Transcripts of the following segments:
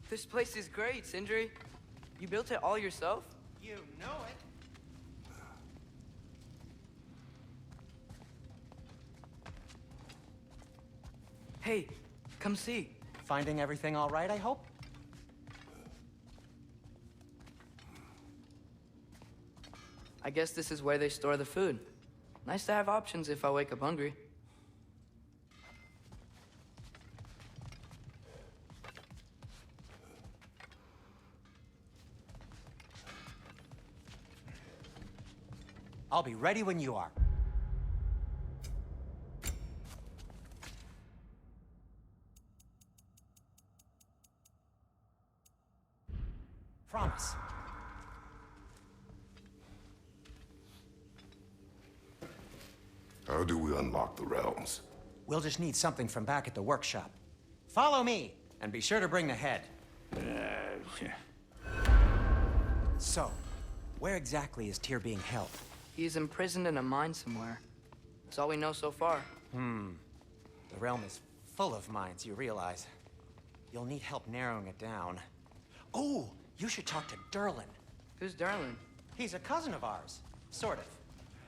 This place is great, Sindri. You built it all yourself? You know it. Hey, come see. Finding everything all right, I hope? I guess this is where they store the food. Nice to have options if I wake up hungry. I'll be ready when you are. Promise. How do we unlock the realms? We'll just need something from back at the workshop. Follow me, and be sure to bring the head. So, where exactly is Tyr being held? He's imprisoned in a mine somewhere. That's all we know so far. The realm is full of mines, you realize. You'll need help narrowing it down. Oh, you should talk to Derlin. Who's Darlin? He's a cousin of ours, sort of.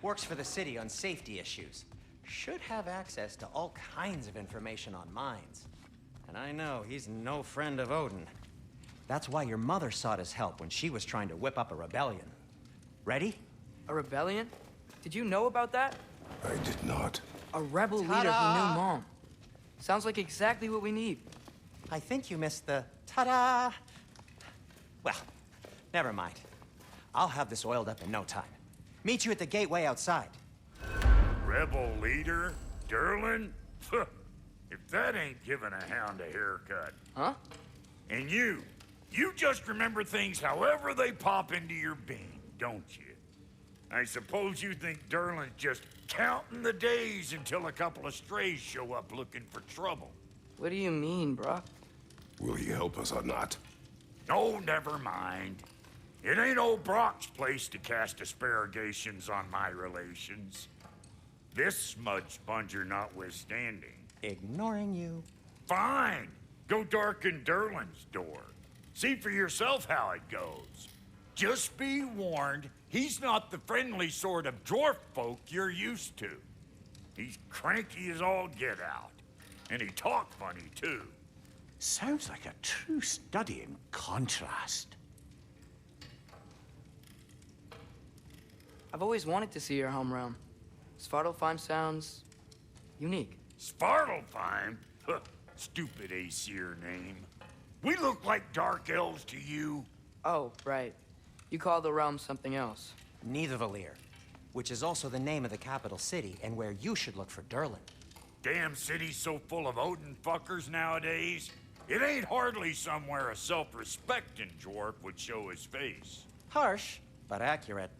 Works for the city on safety issues. Should have access to all kinds of information on mines. And I know he's no friend of Odin. That's why your mother sought his help when she was trying to whip up a rebellion. Ready? A rebellion? Did you know about that? I did not. A rebel leader who knew Mom. Sounds like exactly what we need. I think you missed the ta-da. Well, never mind. I'll have this oiled up in no time. Meet you at the gateway outside. Rebel leader? Derlin? If that ain't giving a hound a haircut. Huh? And you just remember things however they pop into your being, don't you? I suppose you think Derlin's just counting the days until a couple of strays show up looking for trouble. What do you mean, Brock? Will he help us or not? Oh, never mind. It ain't old Brock's place to cast asparagations on my relations. This smudge sponger notwithstanding. Ignoring you. Fine. Go darken Derlin's door. See for yourself how it goes. Just be warned, he's not the friendly sort of dwarf folk you're used to. He's cranky as all get out. And he talk funny, too. Sounds like a true study in contrast. I've always wanted to see your home realm. Svartalfheim sounds unique. Svartalfheim? Huh, stupid Aesir name. We look like dark elves to you. Oh, right. You call the realm something else. Nidavellir, which is also the name of the capital city and where you should look for Derlin. Damn city's so full of Odin fuckers nowadays. It ain't hardly somewhere a self-respecting dwarf would show his face. Harsh, but accurate.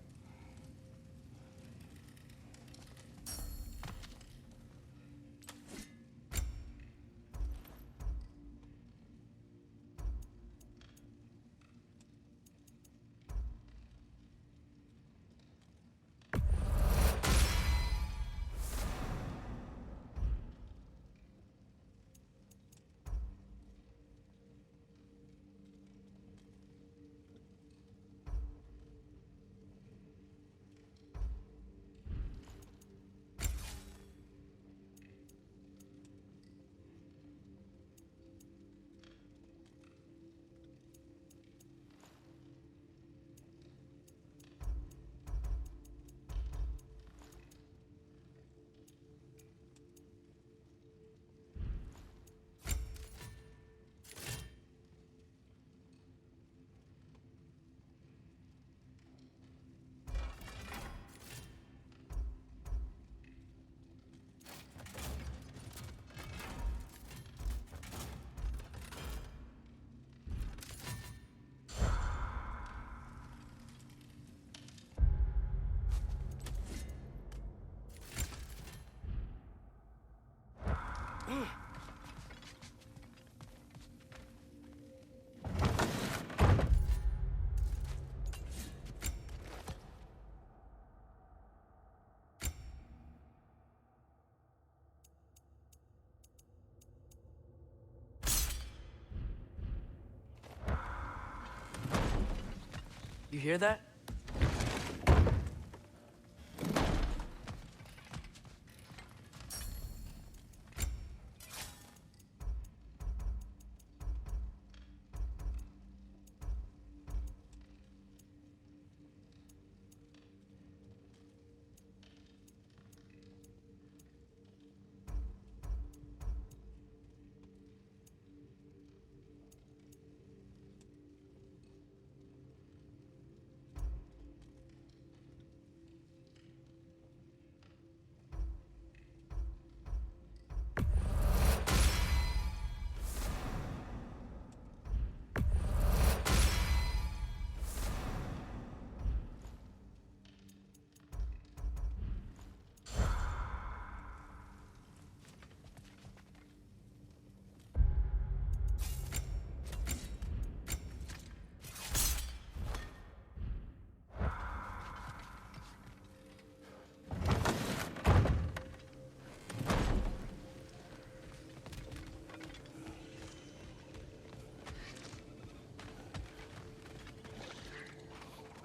hear that?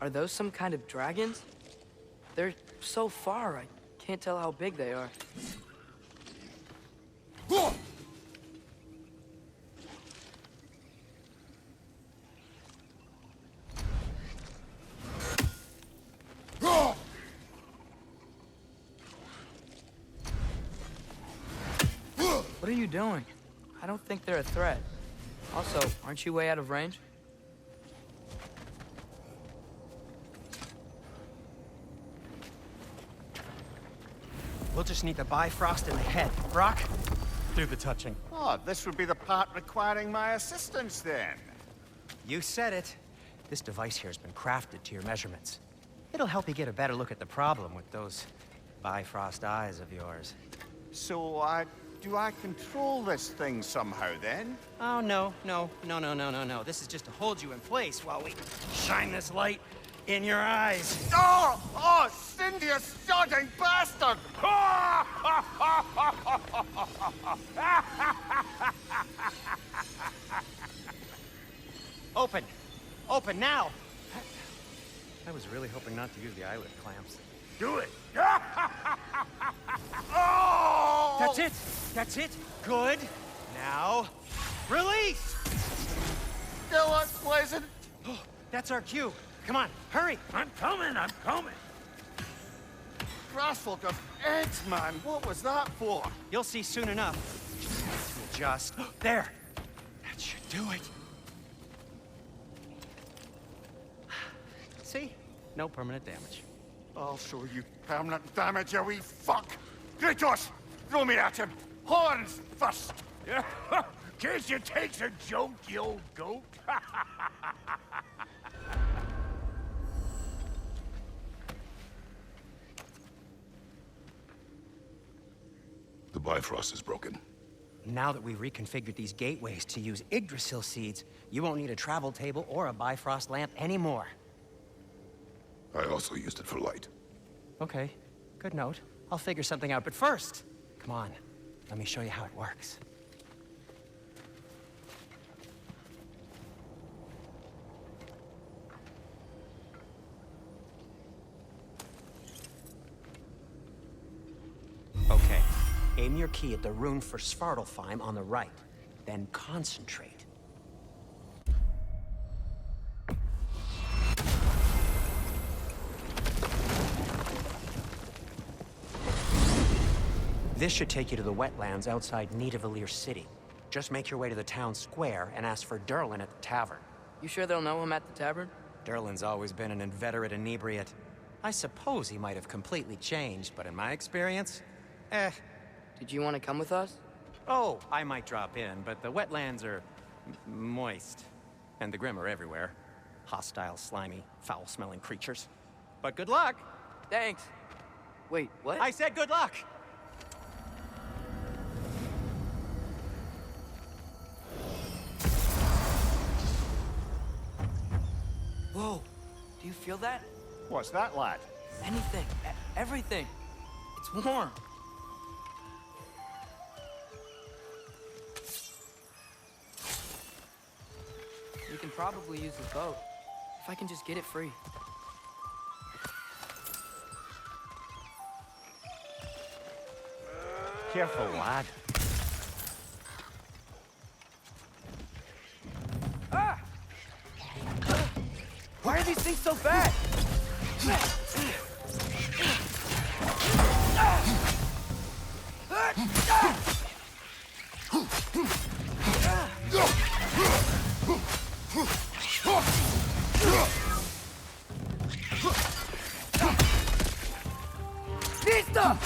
Are those some kind of dragons? They're so far, I can't tell how big they are. What are you doing? I don't think they're a threat. Also, aren't you way out of range? We'll just need the Bifrost in the head. Brock, do the touching. Oh, this would be the part requiring my assistance then. You said it. This device here has been crafted to your measurements. It'll help you get a better look at the problem with those Bifrost eyes of yours. So, do I control this thing somehow then? Oh, no. This is just to hold you in place while we shine this light in your eyes. Oh, Cindy, you sodding bastard! Open now! I was really hoping not to use the eyelid clamps. Do it! That's it! Good! Now, release! Still unpleasant. That's our cue. Come on, hurry! I'm coming! Grassful of eggs, man. What was that for? You'll see soon enough. Just there. That should do it. See? No permanent damage. I'll show you permanent damage, you wee fuck! Kratos! Throw me at him! Horns first! Can't you take a joke, you old goat? The Bifrost is broken. Now that we've reconfigured these gateways to use Yggdrasil seeds, you won't need a travel table or a Bifrost lamp anymore. I also used it for light. Okay, good note. I'll figure something out, but first, come on, let me show you how it works. Okay, aim your key at the rune for Svartalfheim on the right, then concentrate. This should take you to the wetlands outside Nidavellir City. Just make your way to the town square and ask for Durlin at the tavern. You sure they'll know him at the tavern? Durlin's always been an inveterate inebriate. I suppose he might have completely changed, but in my experience, Did you want to come with us? Oh, I might drop in, but the wetlands are moist. And the Grim are everywhere. Hostile, slimy, foul-smelling creatures. But good luck! Thanks. Wait, what? I said good luck! Whoa, do you feel that? What's that, lad? Anything, everything. It's warm. We can probably use the boat. If I can just get it free. Careful, lad. Ah! Why are these things so bad? Vista!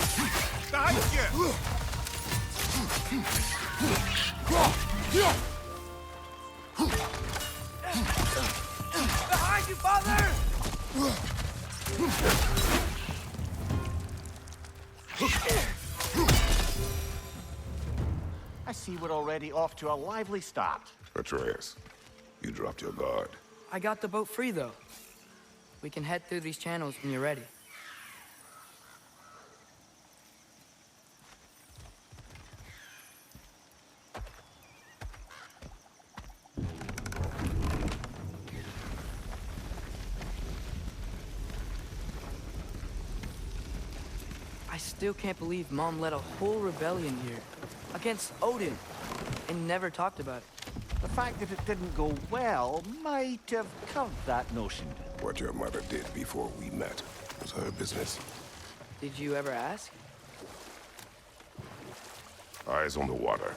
Behind you! Behind you, father! I see we're already off to a lively start. Atreus, you dropped your guard. I got the boat free, though. We can head through these channels when you're ready. I still can't believe Mom led a whole rebellion here against Odin and never talked about it. The fact that it didn't go well might have curbed that notion. What your mother did before we met was her business. Did you ever ask? Eyes on the water.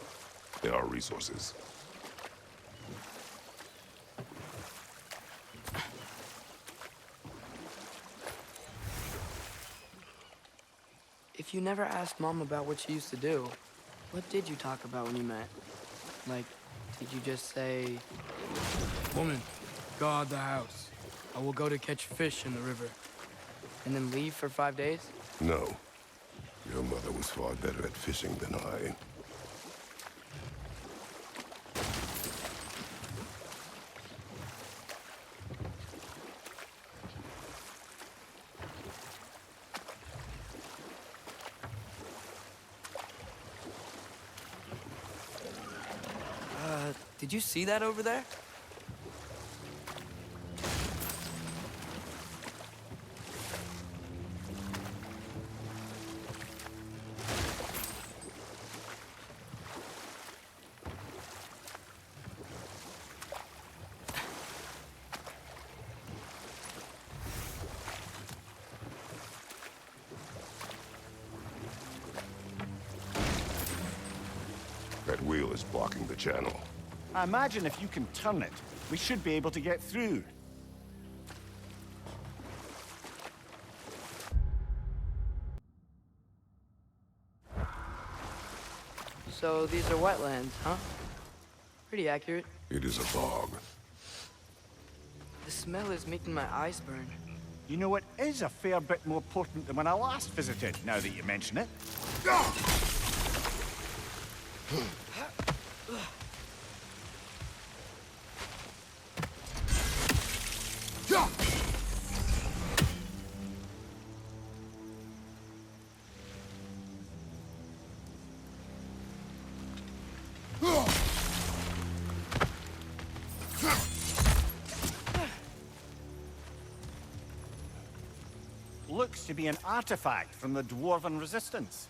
There are resources. If you never asked Mom about what she used to do, what did you talk about when you met? Like, did you just say, "Woman, guard the house. I will go to catch fish in the river," and then leave for 5 days? No. Your mother was far better at fishing than I. Did you see that over there? That wheel is blocking the channel. I imagine if you can turn it, we should be able to get through. So these are wetlands, huh? Pretty accurate. It is a bog. The smell is making my eyes burn. You know, it is a fair bit more potent than when I last visited, now that you mention it. Looks to be an artifact from the Dwarven Resistance.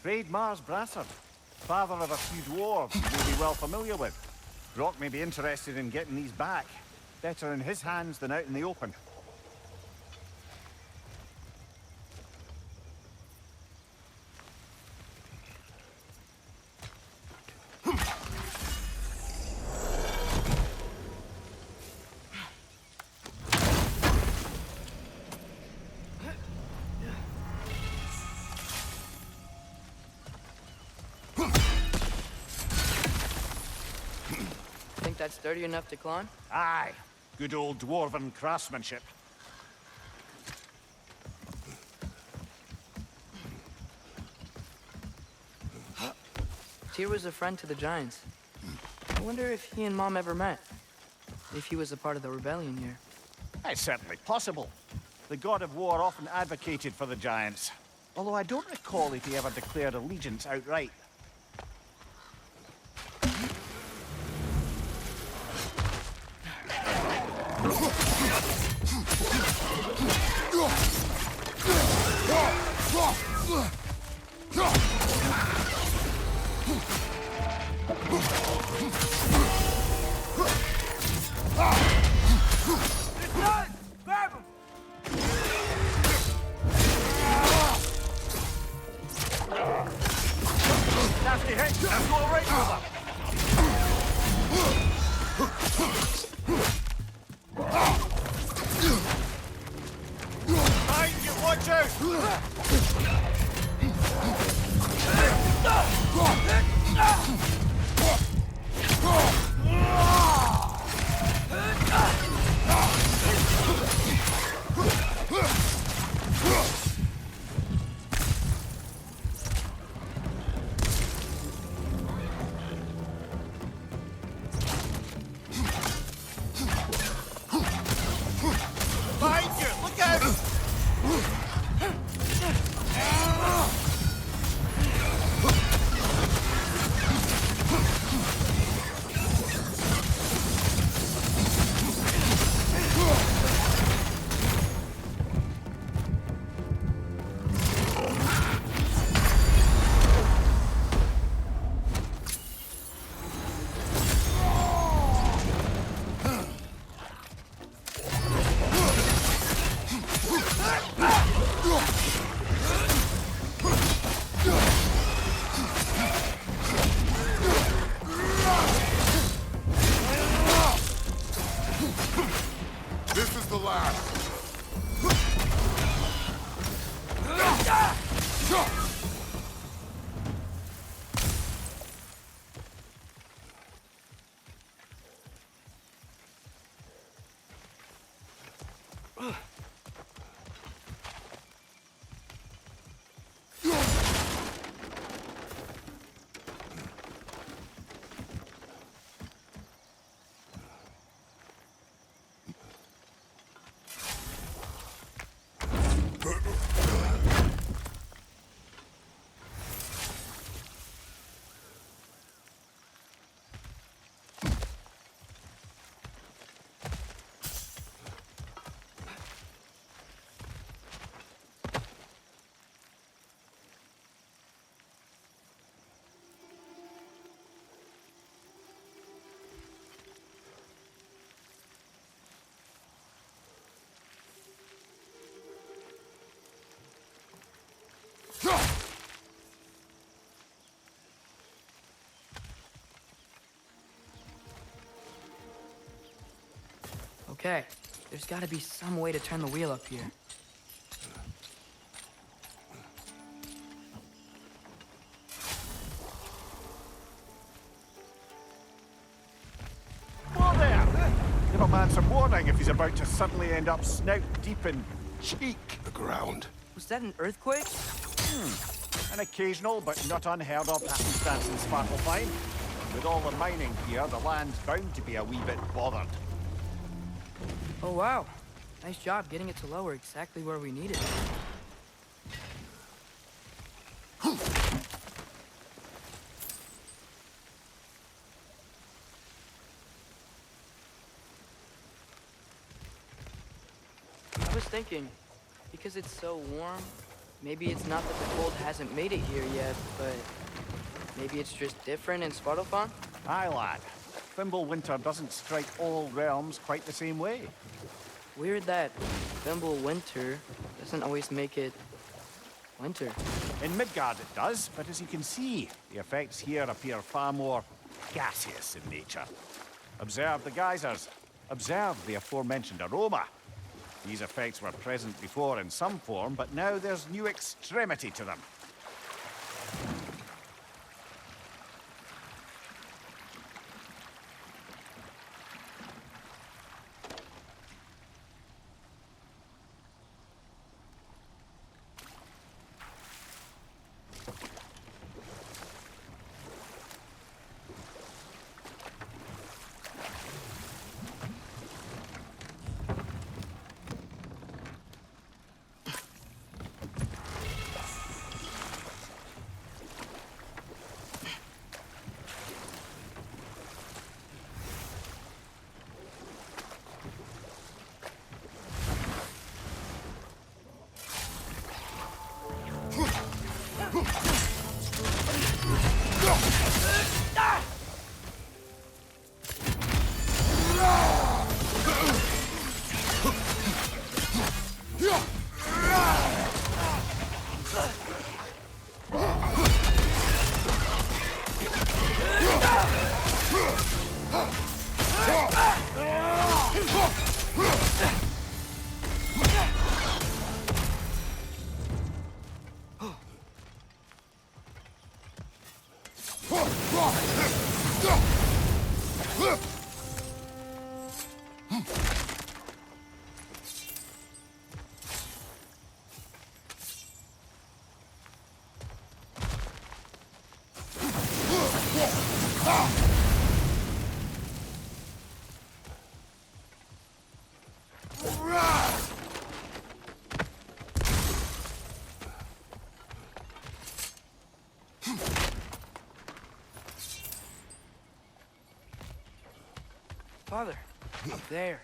Trade Mars Brassard, father of a few dwarves you may be well familiar with. Brock may be interested in getting these back. Better in his hands than out in the open. Think that's sturdy enough to climb? Aye, good old Dwarven craftsmanship. Tyr was a friend to the Giants. I wonder if he and Mom ever met. If he was a part of the rebellion here. It's certainly possible. The God of War often advocated for the Giants. Although I don't recall if he ever declared allegiance outright. Nasty hit. Let's go right over. Behind you, watch out! Behind you, look out! This is the last. Okay, there's gotta be some way to turn the wheel up here. Whoa there! Give a man some warning if he's about to suddenly end up snout deep in cheek. The ground. Was that an earthquake? An occasional but not unheard of happenstance in Svartalfheim. With all the mining here, the land's bound to be a wee bit bothered. Oh, wow. Nice job getting it to lower exactly where we need it. I was thinking, because it's so warm, maybe it's not that the cold hasn't made it here yet, but maybe it's just different in Svartalfheim? Aye, lad. Thimble winter doesn't strike all realms quite the same way. Weird that Thimble winter doesn't always make it winter. In Midgard it does, but as you can see, the effects here appear far more gaseous in nature. Observe the geysers. Observe the aforementioned aroma. These effects were present before in some form, but now there's new extremity to them. Father, up there.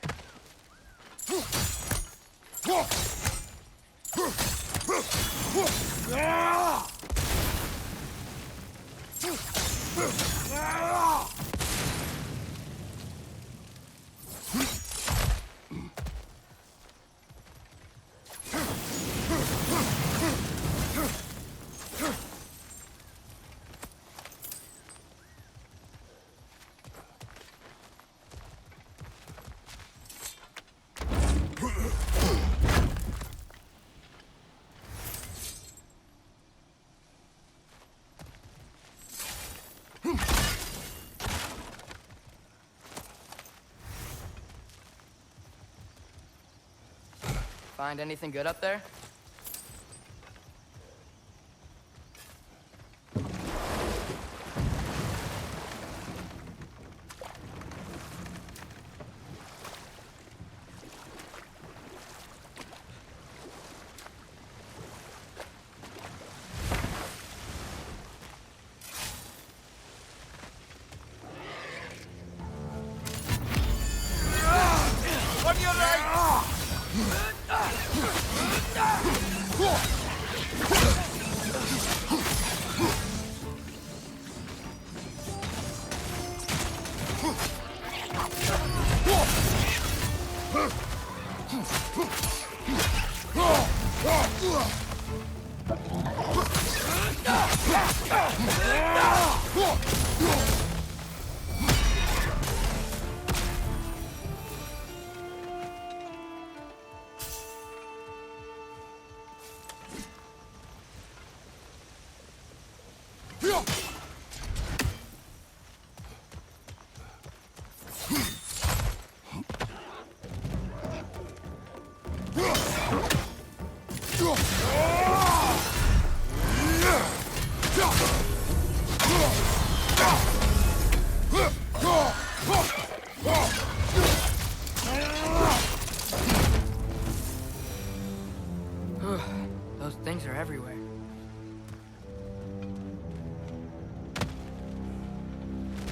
Find anything good up there? Those things are everywhere.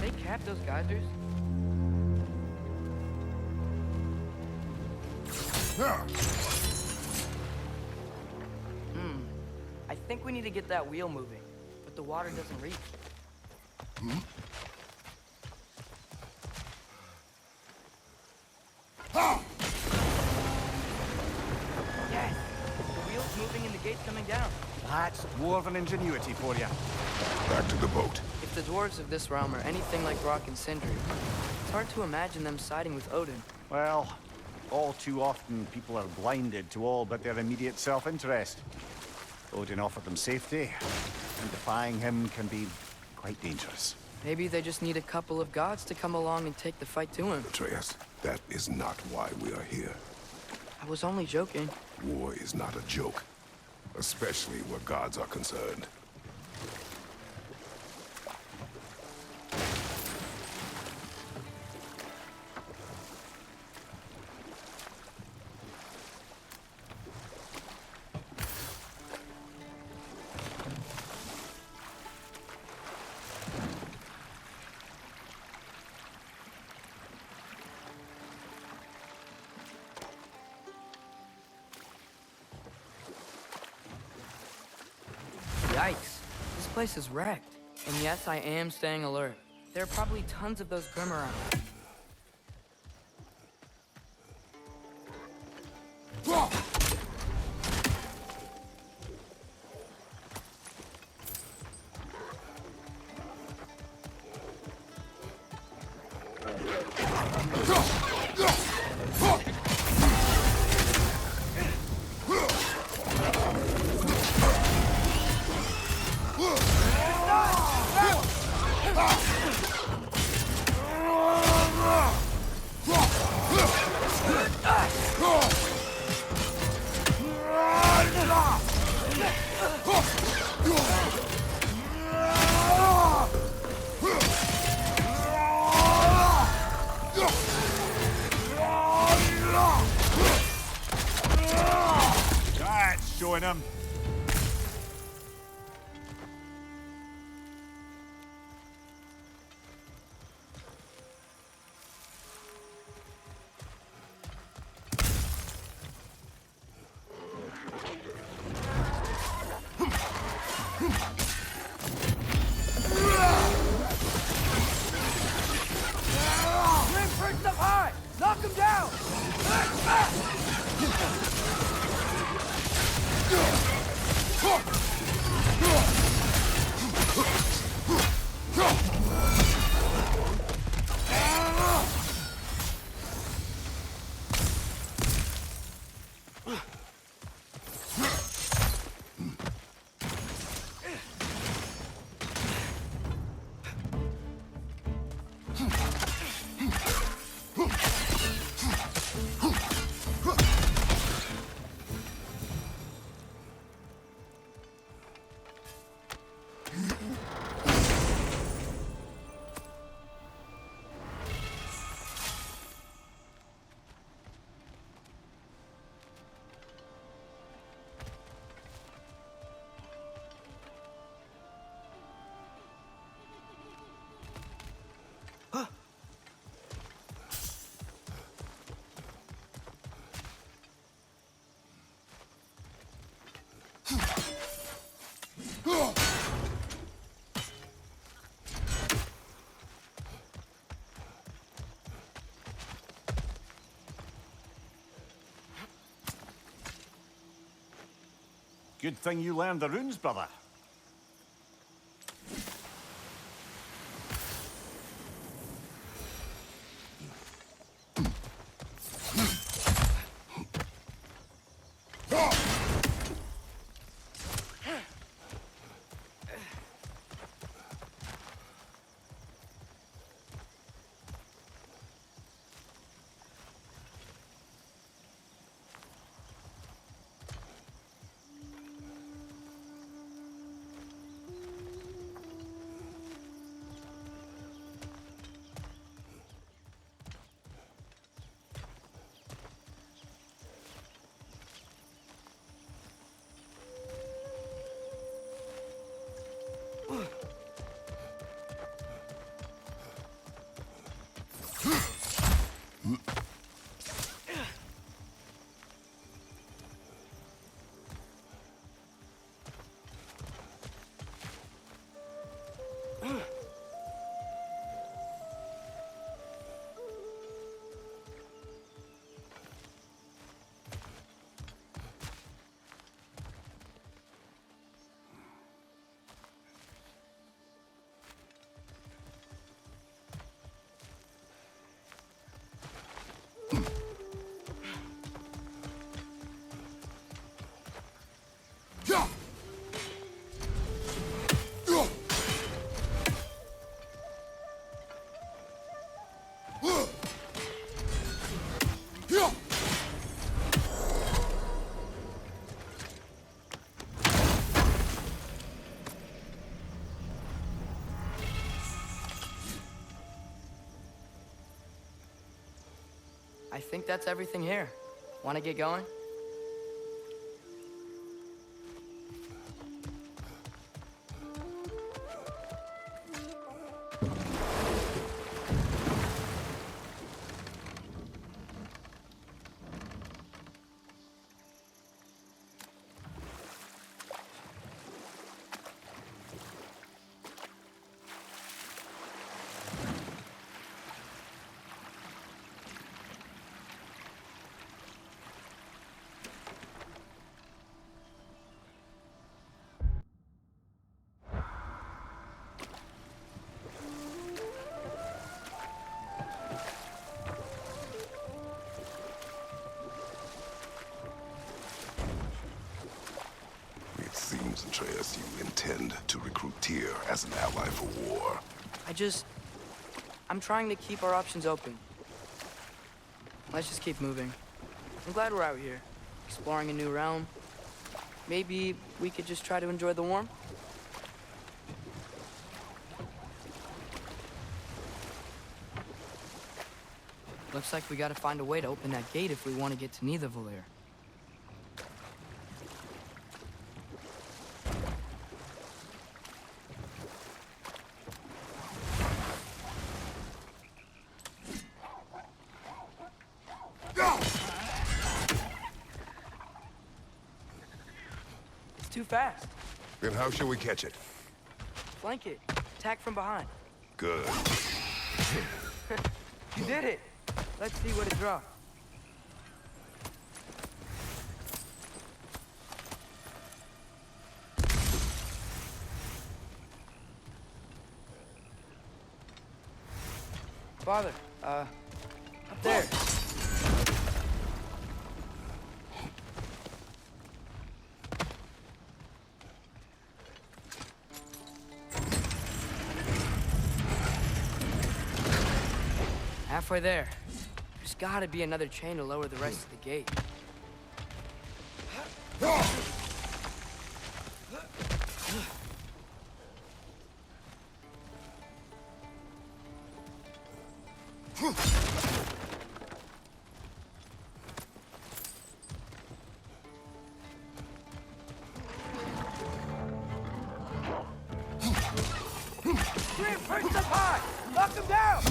They cap those geysers? I think we need to get that wheel moving, but the water doesn't reach. Yes! The wheel's moving and the gate's coming down. That's dwarven ingenuity for you. Back to the boat. If the dwarves of this realm are anything like Rock and Sindri, it's hard to imagine them siding with Odin. Well, all too often people are blinded to all but their immediate self-interest. Odin offered them safety, and defying him can be quite dangerous. Maybe they just need a couple of gods to come along and take the fight to him. Atreus, that is not why we are here. I was only joking. War is not a joke, especially where gods are concerned. Yikes. This place is wrecked. And yes, I am staying alert. There are probably tons of those Grim around. That's showing him. Knock him down! Good thing you learned the runes, brother. I think that's everything here. Want to get going? It seems, Atreus, you intend to recruit Tyr as an ally for war. I'm trying to keep our options open. Let's just keep moving. I'm glad we're out here, exploring a new realm. Maybe we could just try to enjoy the warmth? Looks like we gotta find a way to open that gate if we want to get to Nidavellir. It's too fast. Then how shall we catch it? Flank it. Attack from behind. Good. You did it! Let's see what it draws. Father, up there. Halfway there. There's gotta be another chain to lower the rest of the gate. Reinforce up high! Knock him down!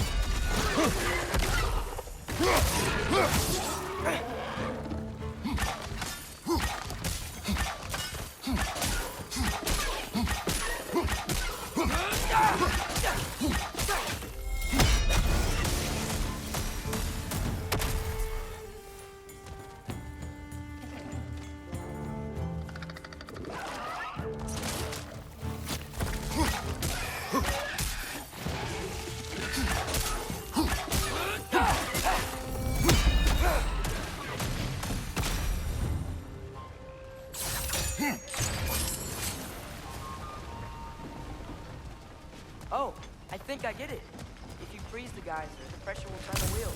Oh, I think I get it. If you freeze the geyser, the pressure will turn the wheels.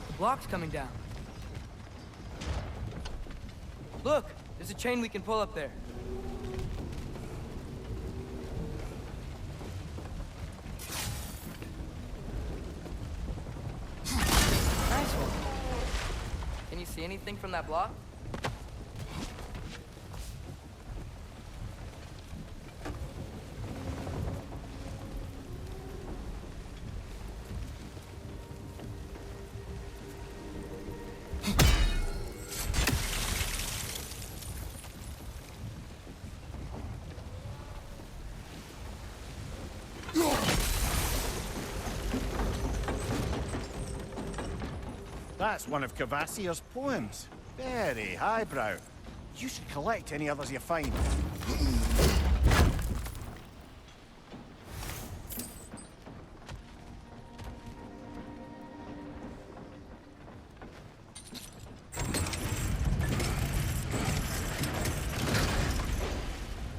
The block's coming down. Look, there's a chain we can pull up there. Can you see anything from that block? That's one of Cavassier's poems. Very highbrow. You should collect any others you find.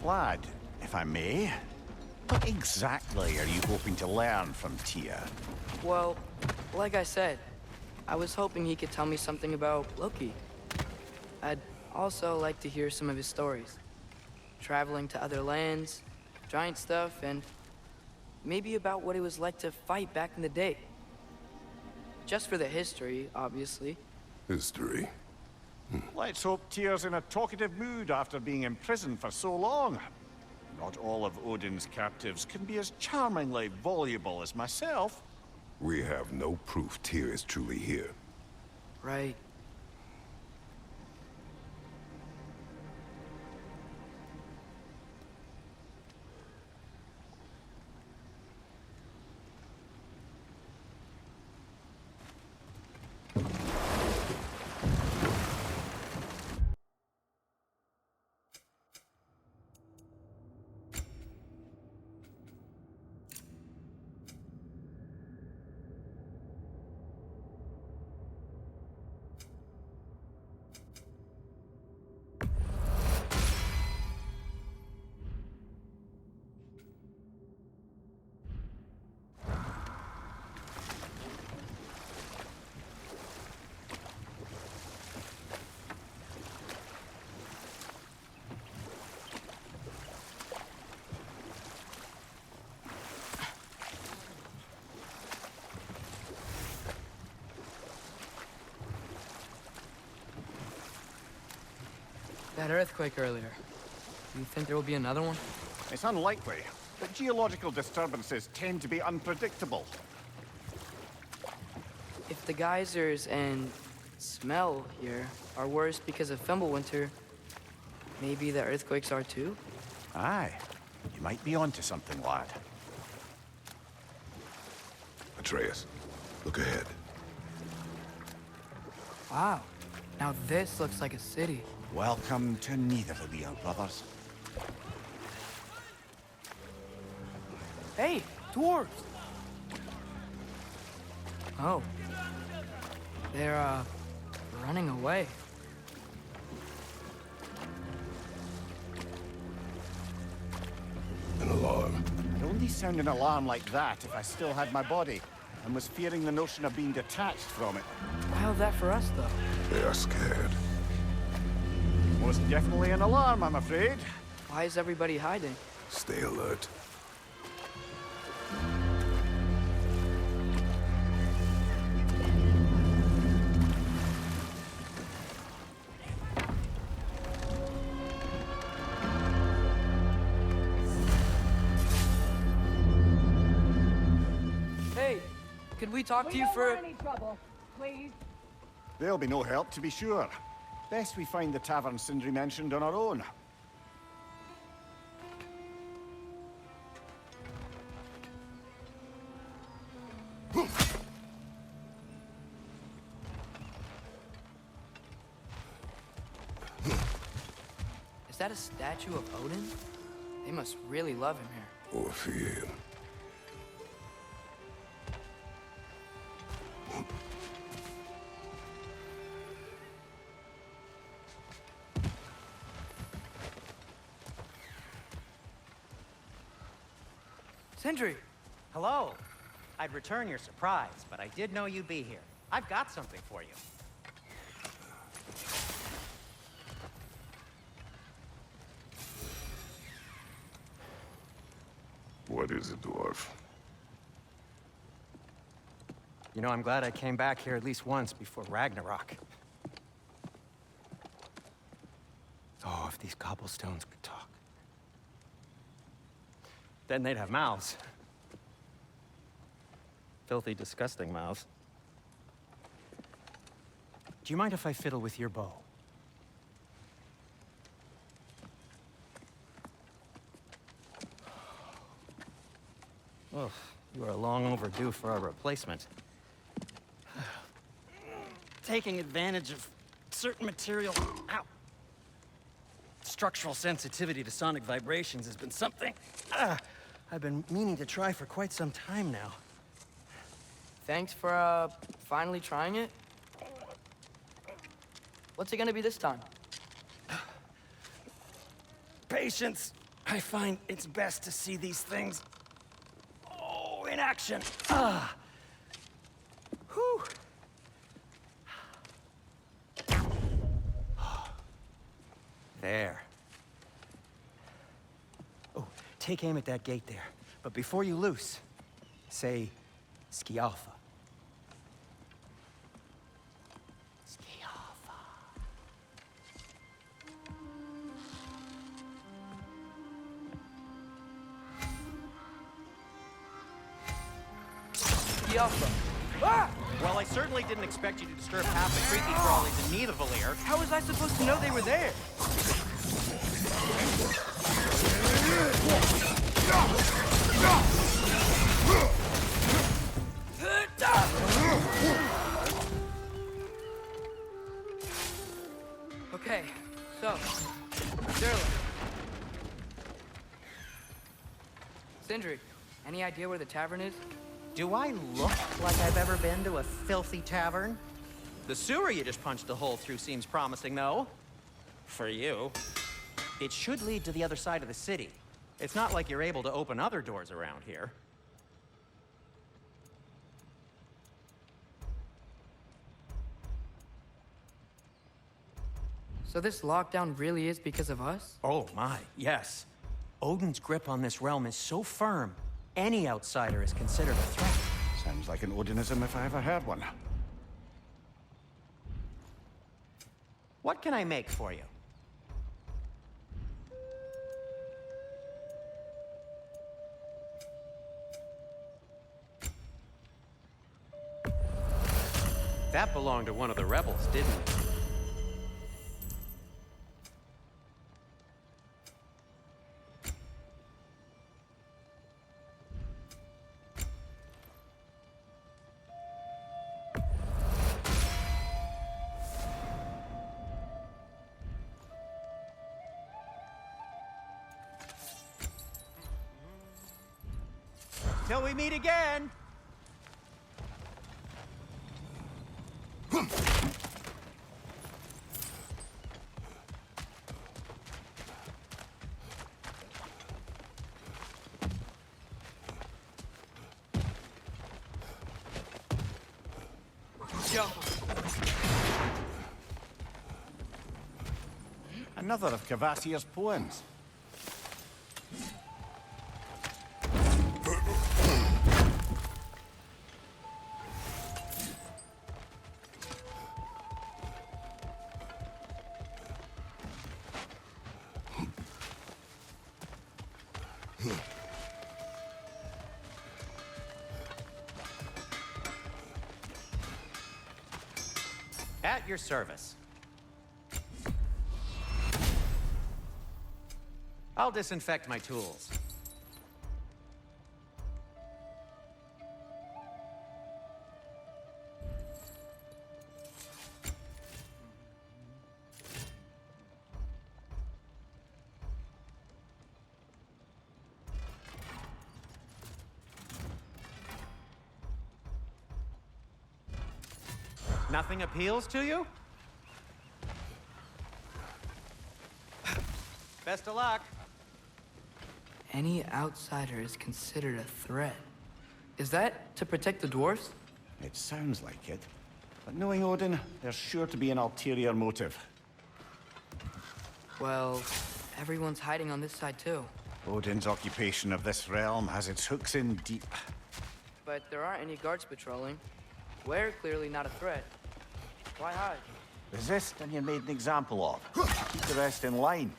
Lad, if I may, what exactly are you hoping to learn from Tia? Well, like I said, I was hoping he could tell me something about Loki. I'd also like to hear some of his stories. Traveling to other lands, giant stuff, and maybe about what it was like to fight back in the day. Just for the history, obviously. History. Let's hope Tyr's in a talkative mood after being imprisoned for so long. Not all of Odin's captives can be as charmingly voluble as myself. We have no proof Tyr is truly here. Right. That earthquake earlier. Do you think there will be another one? It's unlikely, but geological disturbances tend to be unpredictable. If the geysers and smell here are worse because of Fimbulwinter, maybe the earthquakes are too? Aye, you might be onto something, lad. Atreus, look ahead. Wow. Now this looks like a city. Welcome to Neitherville, brothers. Hey, dwarves! Oh. They're, running away. An alarm. I'd only sound an alarm like that if I still had my body and was fearing the notion of being detached from it. How's that for us, though? They are scared. Most definitely an alarm, I'm afraid. Why is everybody hiding? Stay alert. Hey, could we talk to you don't for... want any trouble, please. There'll be no help, to be sure. Best we find the tavern Sindri mentioned on our own. Is that a statue of Odin? They must really love him here. Or fear him. Sindri! Hello. I'd return your surprise, but I did know you'd be here. I've got something for you. What is it, dwarf? You know, I'm glad I came back here at least once before Ragnarok. Oh, if these cobblestones could talk. Then they'd have mouths. Filthy, disgusting mouths. Do you mind if I fiddle with your bow? Oh, you are long overdue for a replacement. Taking advantage of certain material. Ow. Structural sensitivity to sonic vibrations has been something I've been meaning to try for quite some time now. Thanks for, finally trying it. What's it gonna be this time? Patience. I find it's best to see these things, in action. Whew. There. Oh, take aim at that gate there. But before you loose, say, Skialfa. Skialfa. Skialfa. Ah! Well, I certainly didn't expect you to disturb half the creepy crawlies in Nidavellir. How was I supposed to know they were there? Okay, so, Sterling. Sindri, any idea where the tavern is? Do I look like I've ever been to a filthy tavern? The sewer you just punched a hole through seems promising, though. For you. It should lead to the other side of the city. It's not like you're able to open other doors around here. So this lockdown really is because of us? Oh my, yes. Odin's grip on this realm is so firm, any outsider is considered a threat. Sounds like an Odinism if I ever heard one. What can I make for you? That belonged to one of the rebels, didn't it? Till we meet again! Another of Cavassier's poems. At your service. I'll disinfect my tools. Nothing appeals to you? Best of luck. Any outsider is considered a threat. Is that to protect the dwarfs? It sounds like it. But knowing Odin, there's sure to be an ulterior motive. Well, everyone's hiding on this side too. Odin's occupation of this realm has its hooks in deep. But there aren't any guards patrolling. We're clearly not a threat. Why hide? Resist and you're made an example of. Keep the rest in line.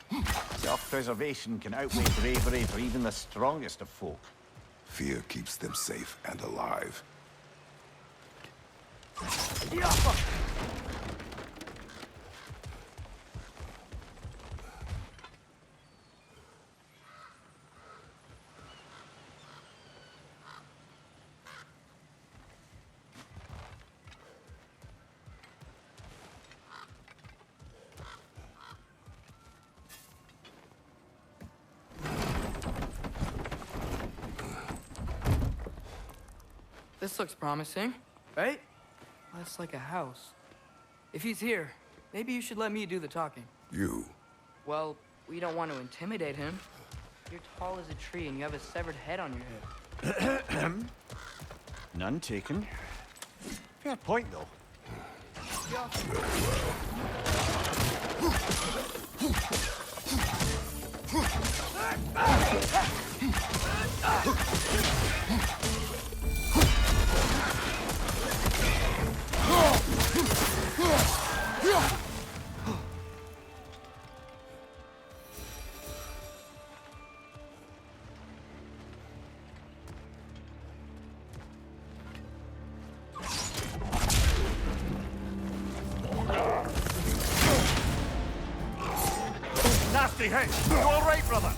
Self-preservation can outweigh bravery for even the strongest of folk. Fear keeps them safe and alive. This looks promising, right? That's like a house. If he's here, maybe you should let me do the talking. You. Well, we don't want to intimidate him. You're tall as a tree and you have a severed head on your head. None taken. Fair point, though. Nasty hit! You all right, brother?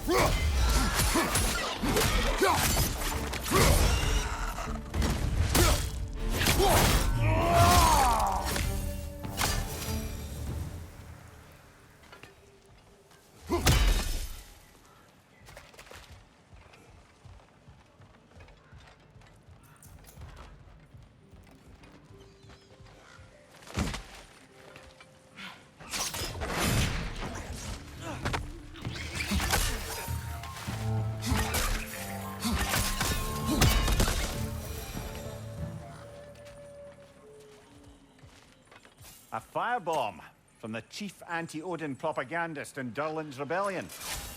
A firebomb from the chief anti-Odin propagandist in Durlin's rebellion.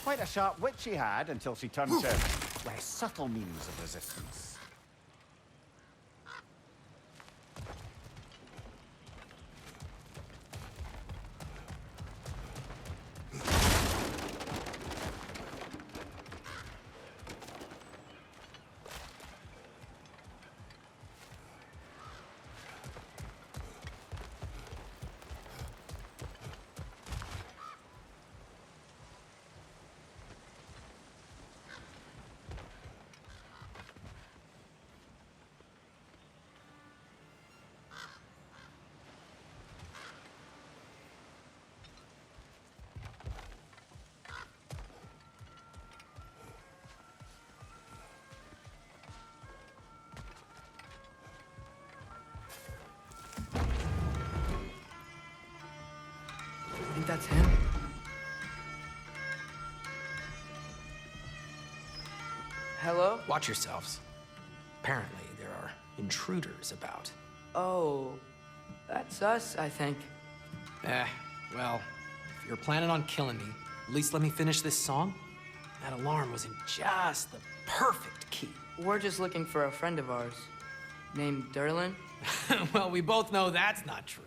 Quite a sharp wit she had until she turned to less subtle means of resistance. That's him. Hello? Watch yourselves. Apparently, there are intruders about. Oh, that's us, I think. Well, if you're planning on killing me, at least let me finish this song. That alarm was in just the perfect key. We're just looking for a friend of ours named Derlin. Well, we both know that's not true.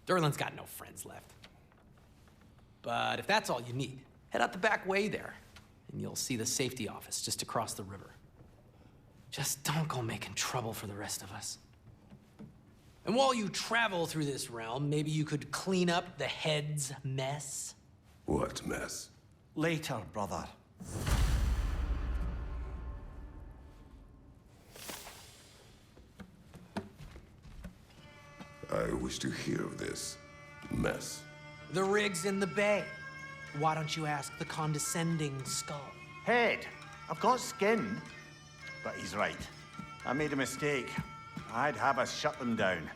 Derlin's got no friends left. But if that's all you need, head out the back way there, and you'll see the safety office just across the river. Just don't go making trouble for the rest of us. And while you travel through this realm, maybe you could clean up the head's mess? What mess? Later, brother. I wish to hear of this mess. The rig's in the bay. Why don't you ask the condescending skull? Head, I've got skin. But he's right. I made a mistake. I'd have us shut them down.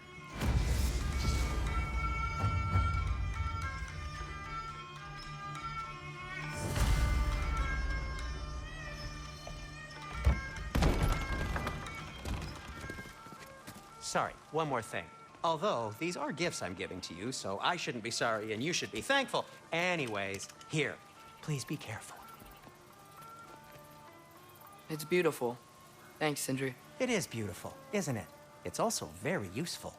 Sorry, one more thing. Although, these are gifts I'm giving to you, so I shouldn't be sorry and you should be thankful. Anyways, here, please be careful. It's beautiful. Thanks, Sindri. It is beautiful, isn't it? It's also very useful.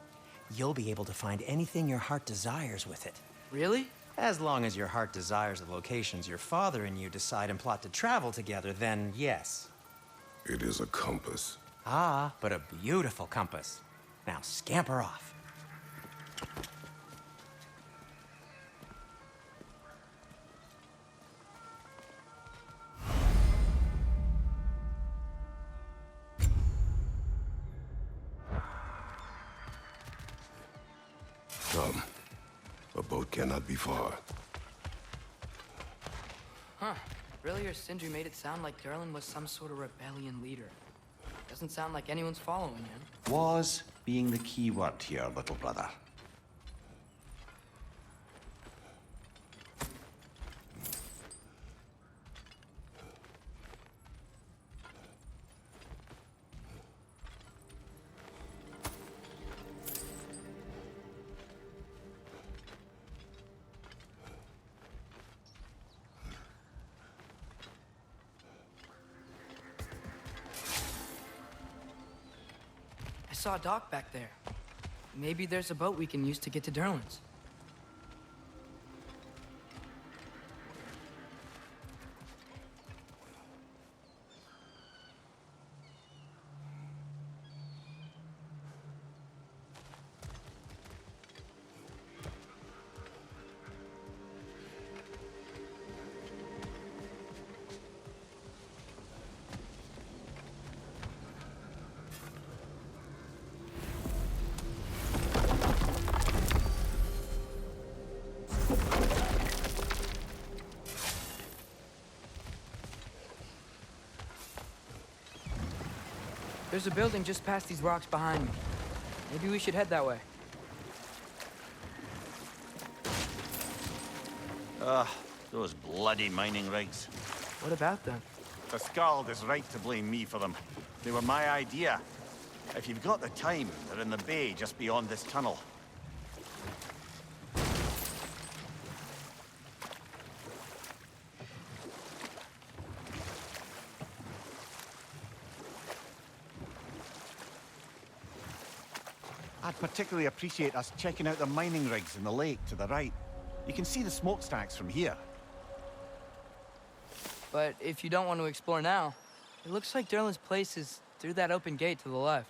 You'll be able to find anything your heart desires with it. Really? As long as your heart desires the locations your father and you decide and plot to travel together, then yes. It is a compass. Ah, but a beautiful compass. Now scamper off. Come. A boat cannot be far. Huh. Earlier, Sindri made it sound like Derlin was some sort of rebellion leader. Doesn't sound like anyone's following him. Was being the key word here, little brother. I saw a dock back there. Maybe there's a boat we can use to get to Derlin's. There's a building just past these rocks behind me. Maybe we should head that way. Those bloody mining rigs. What about them? The Skald is right to blame me for them. They were my idea. If you've got the time, they're in the bay just beyond this tunnel. I'd particularly appreciate us checking out the mining rigs in the lake to the right. You can see the smokestacks from here. But if you don't want to explore now, it looks like Derlin's place is through that open gate to the left.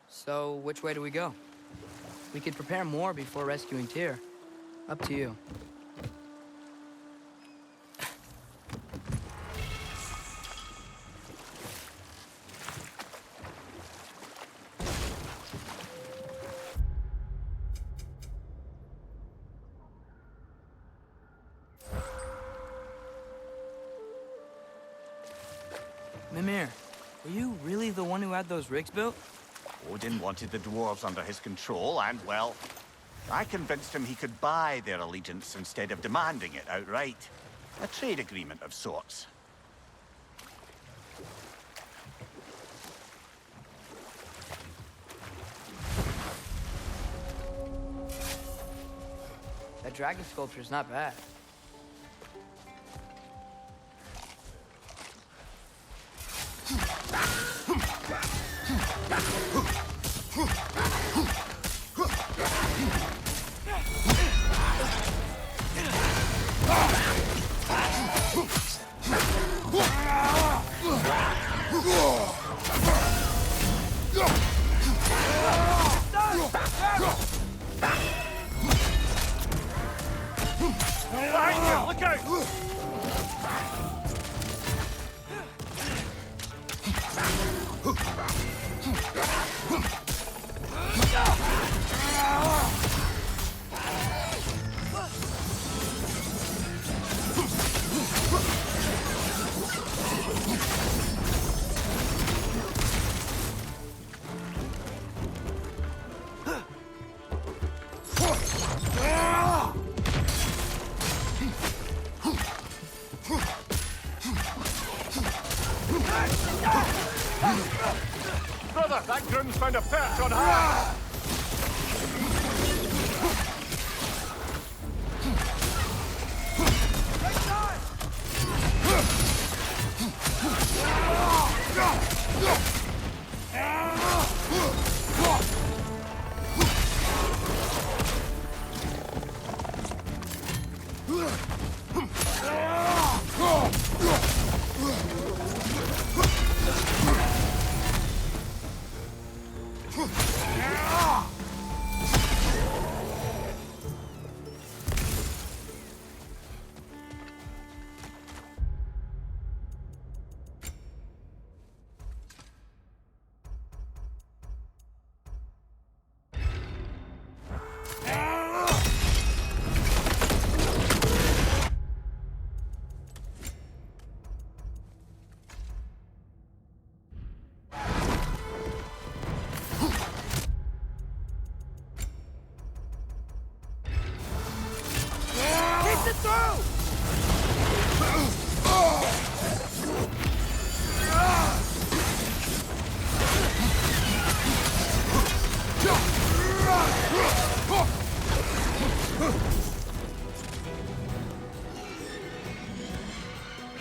So, which way do we go? We could prepare more before rescuing Tyr. Up to you. Mimir, were you really the one who had those rigs built? Odin wanted the dwarves under his control, and, well, I convinced him he could buy their allegiance instead of demanding it outright. A trade agreement of sorts. That dragon sculpture's not bad. Behind you! Look out! Brother, that groom's found a perch on high!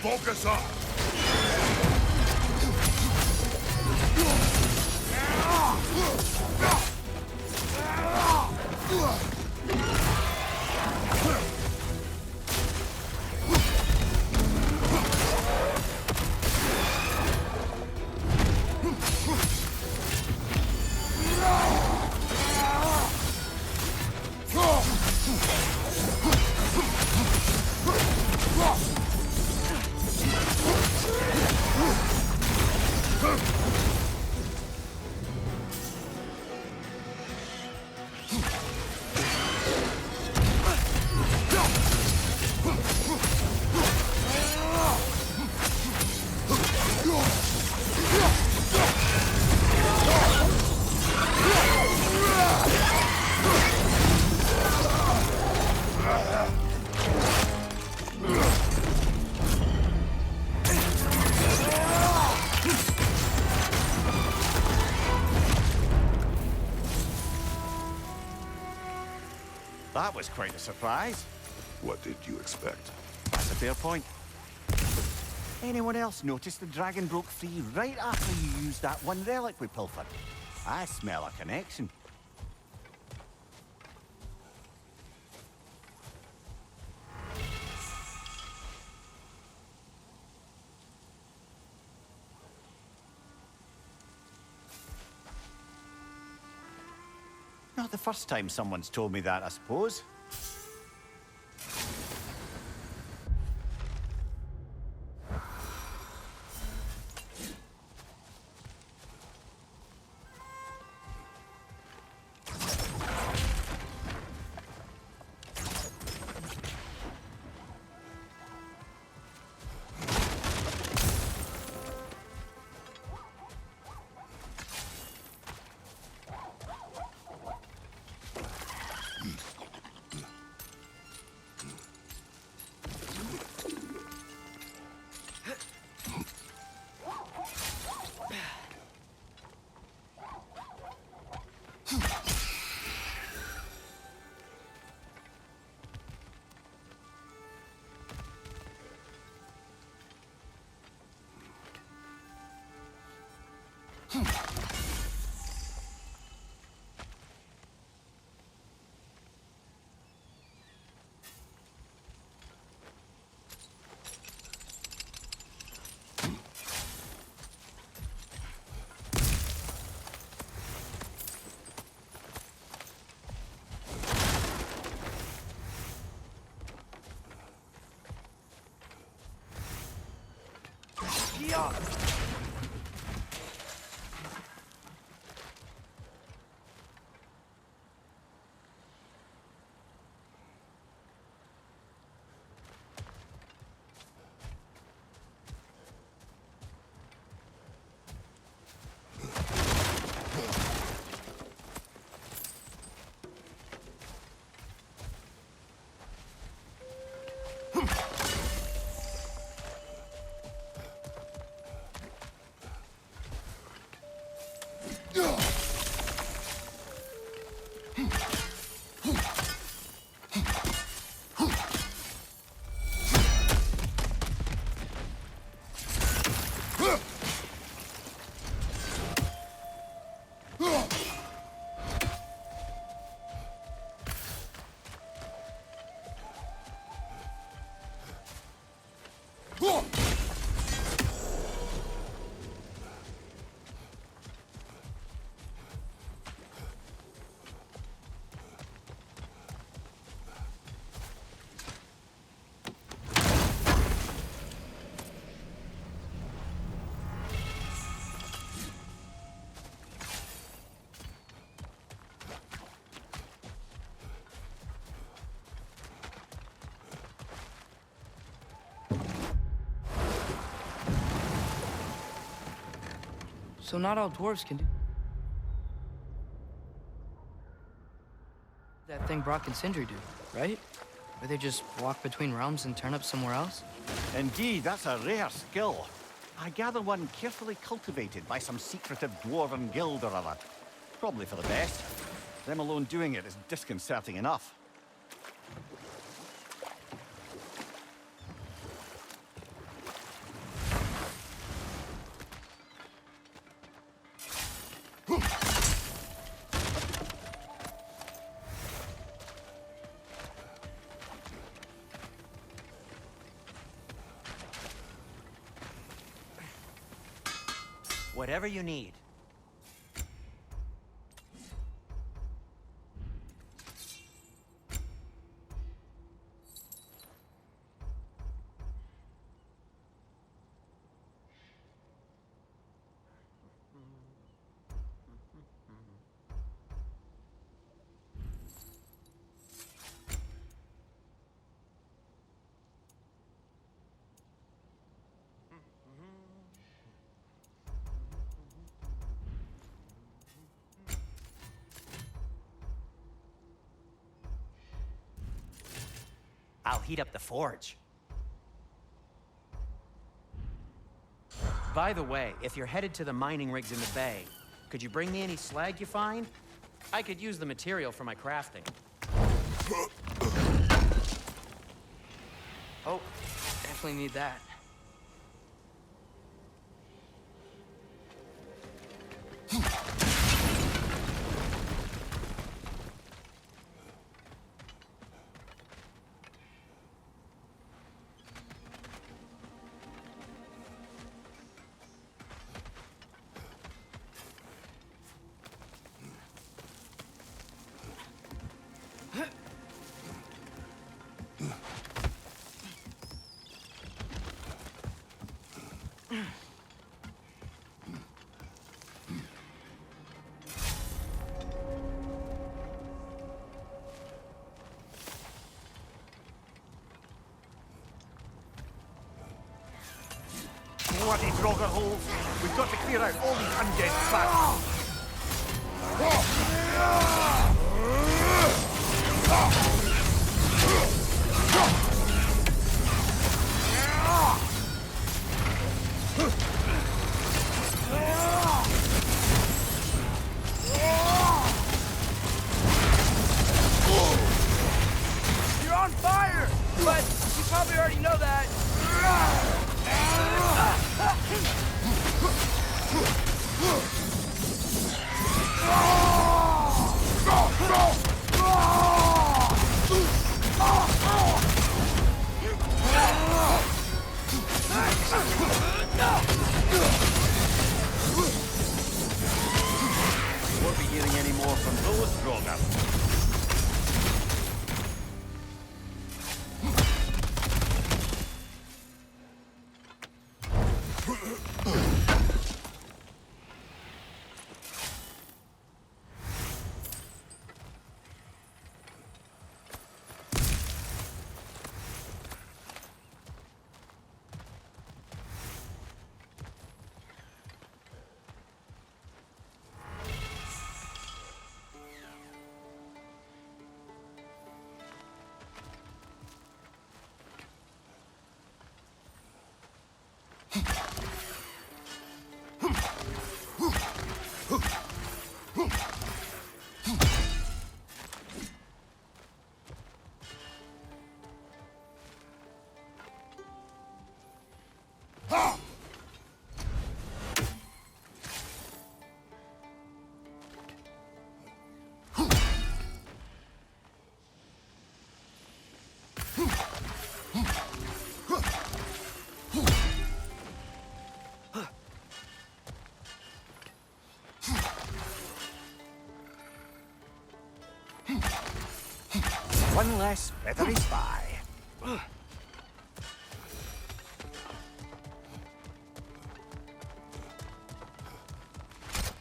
Focus up! That was quite a surprise. What did you expect? That's a fair point. Anyone else notice the dragon broke free right after you used that one relic we pilfered? I smell a connection. Not the first time someone's told me that, I suppose. So not all dwarves can do that thing Brock and Sindri do, right? Where they just walk between realms and turn up somewhere else? Indeed, that's a rare skill. I gather one carefully cultivated by some secretive dwarven guild or other. Probably for the best. Them alone doing it is disconcerting enough. Whatever you need. I'll heat up the forge. By the way, if you're headed to the mining rigs in the bay, could you bring me any slag you find? I could use the material for my crafting. Oh, definitely need that. Bloody Draugr holes! We've got to clear out all these undead bastards! You're on fire! But you probably already know that. wrong up. One less feathery spy.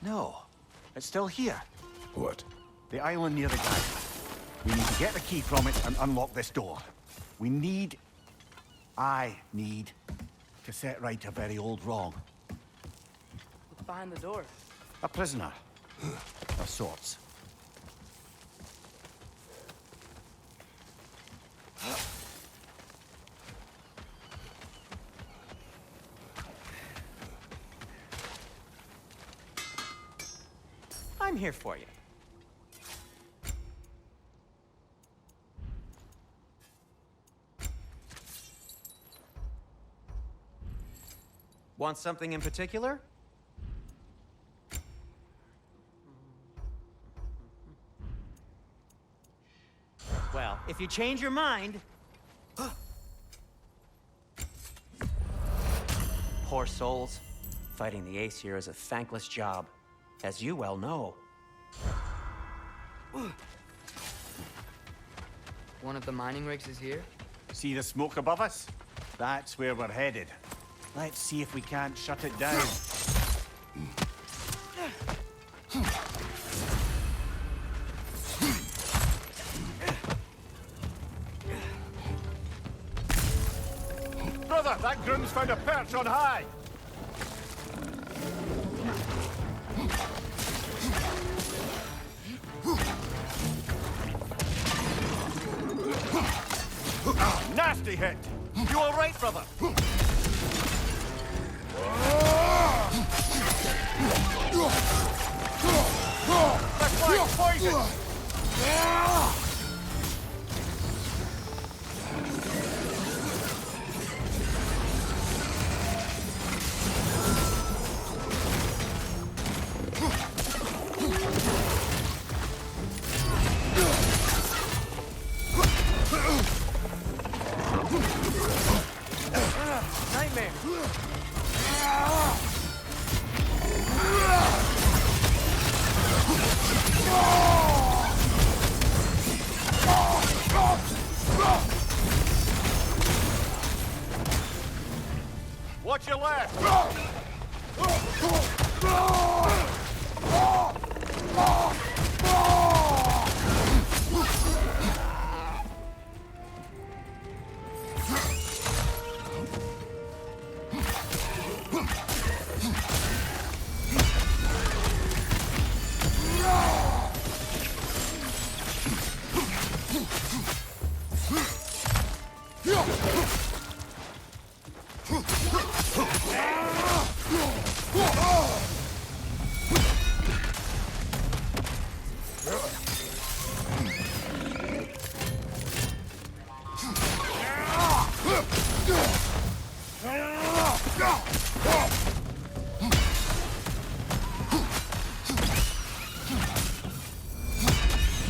No, it's still here. What? The island near the guide. We need to get the key from it and unlock this door. I need to set right a very old wrong. What's behind the door? A prisoner. Of sorts. I'm here for you. Want something in particular? Well, if you change your mind... Poor souls. Fighting the Ace here is a thankless job, as you well know. One of the mining rigs is here? See the smoke above us? That's where we're headed. Let's see if we can't shut it down. Brother, that groom's found a perch on high. Nasty hit. You all right, brother? That's like poison. Nightmare! Watch your left.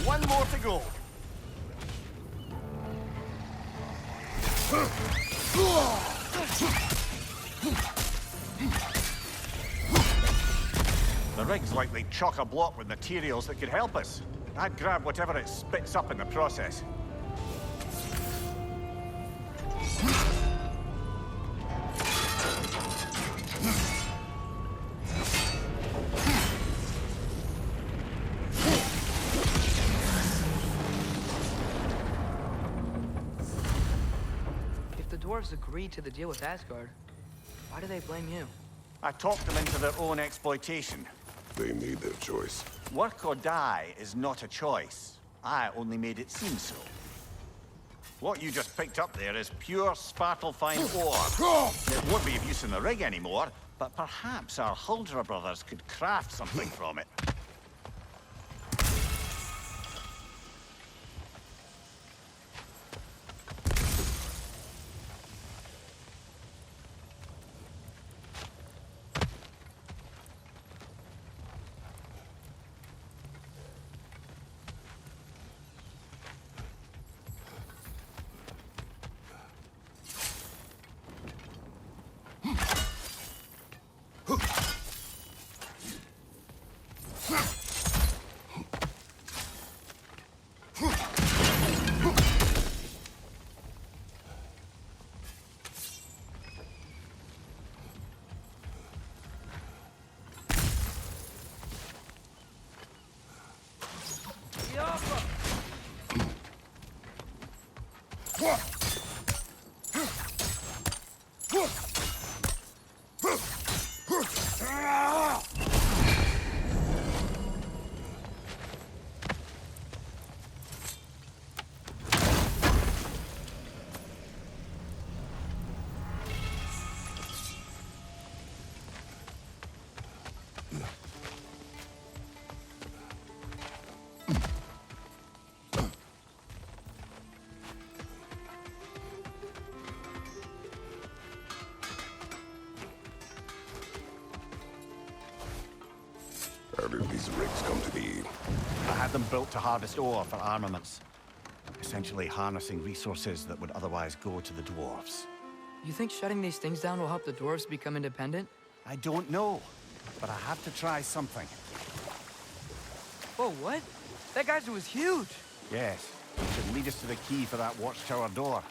One more to go. The rig's likely chock-a-block with materials that could help us. I'd grab whatever it spits up in the process. If the dwarves agreed to the deal with Asgard, why do they blame you? I talked them into their own exploitation. They made their choice. Work or die is not a choice. I only made it seem so. What you just picked up there is pure sparkle-fine ore. It won't be of use in the rig anymore, but perhaps our Huldra brothers could craft something from it. How did these rigs come to be? I had them built to harvest ore for armaments. Essentially harnessing resources that would otherwise go to the dwarves. You think shutting these things down will help the dwarves become independent? I don't know, but I have to try something. Whoa, what? That geyser was huge! Yes, it should lead us to the key for that watchtower door.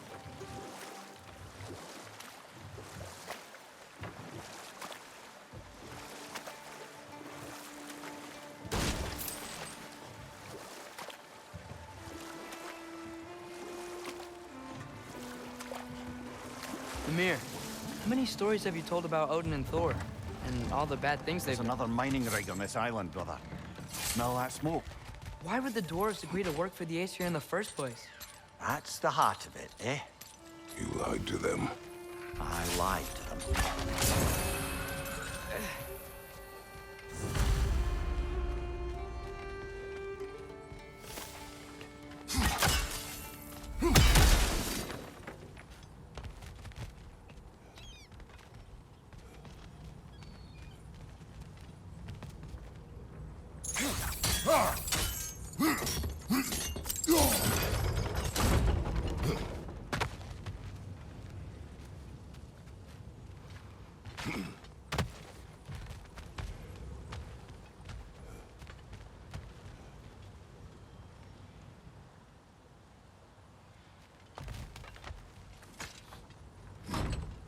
Ymir, how many stories have you told about Odin and Thor? And all the bad things they've There's done? another mining rig on this island, brother. Smell that smoke? Why would the dwarves agree to work for the Aesir in the first place? That's the heart of it, eh? You lied to them. I lied to them.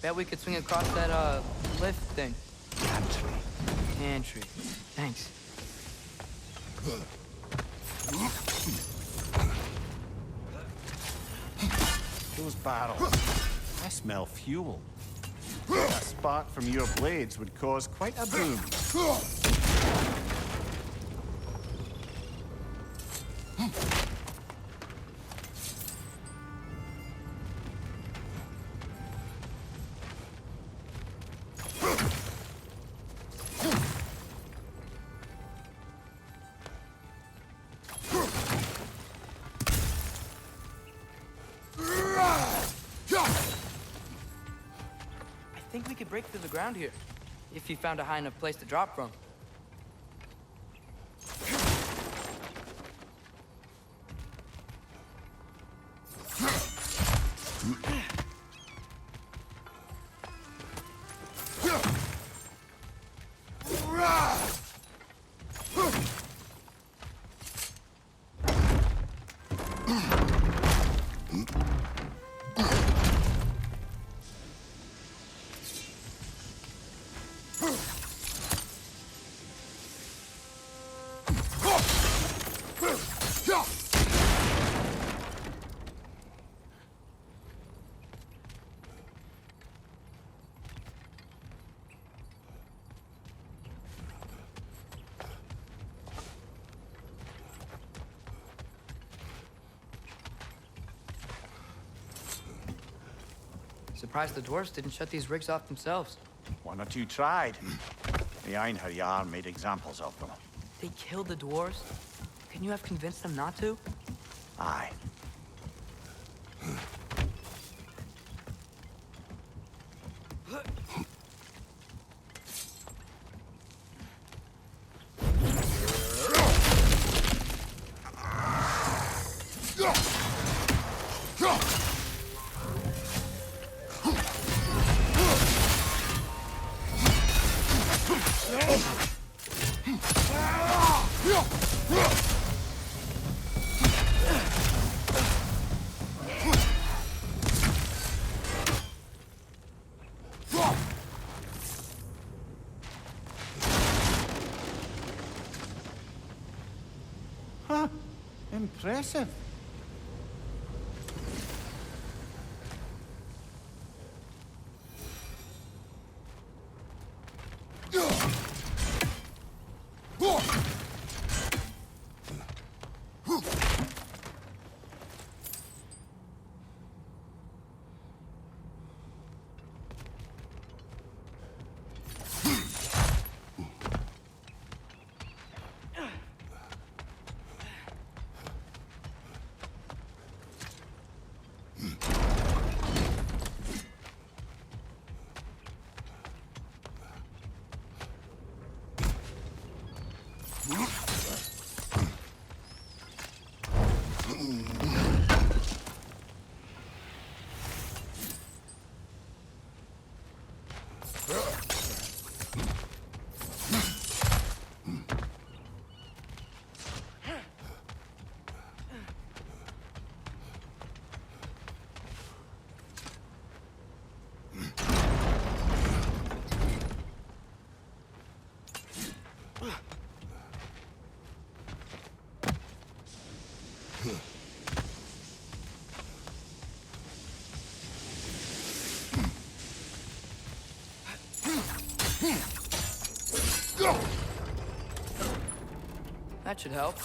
Bet we could swing across that, lift thing. Pantry. Pantry. Thanks. Those barrels. I smell fuel. A spark from your blades would cause quite a boom. I think we could break through the ground here, if you found a high enough place to drop from. Surprised the dwarves didn't shut these rigs off themselves. One or two tried. The Einherjar made examples of them. They killed the dwarves? Couldn't you have convinced them not to? Aye. Huh. Impressive. That should help.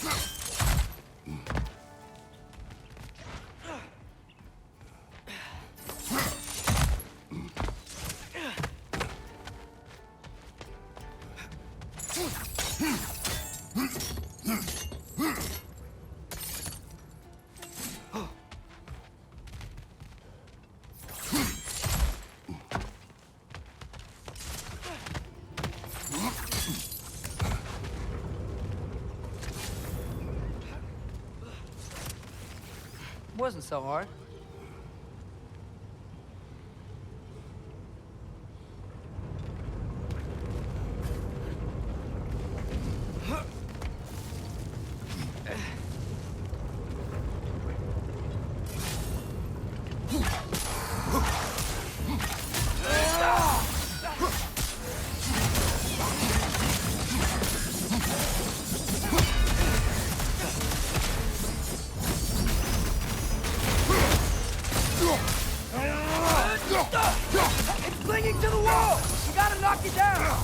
Wasn't so hard. It's clinging to the wall! You gotta knock it down!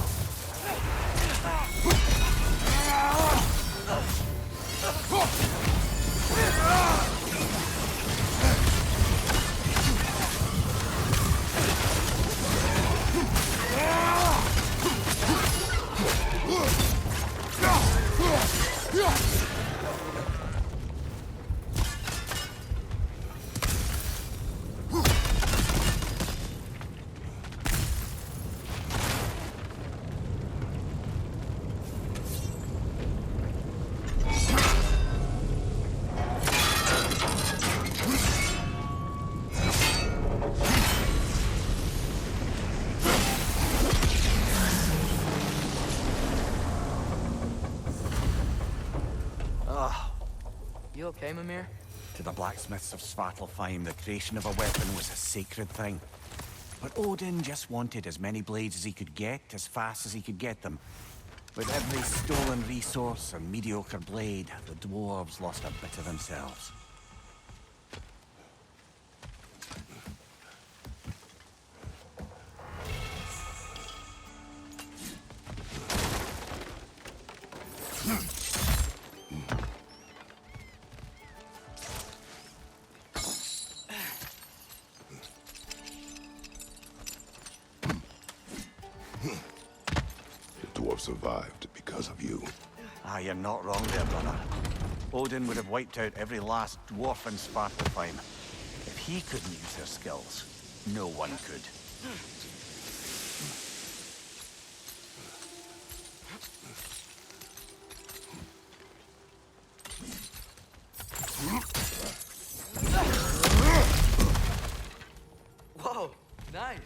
You okay, Mimir? To the blacksmiths of Svartalfheim, the creation of a weapon was a sacred thing. But Odin just wanted as many blades as he could get, as fast as he could get them. With every stolen resource and mediocre blade, the dwarves lost a bit of themselves. Survived because of you. Ah, you're not wrong there, brother. Odin would have wiped out every last dwarf in Svartalfheim. If he couldn't use their skills, no one could. Whoa, nice.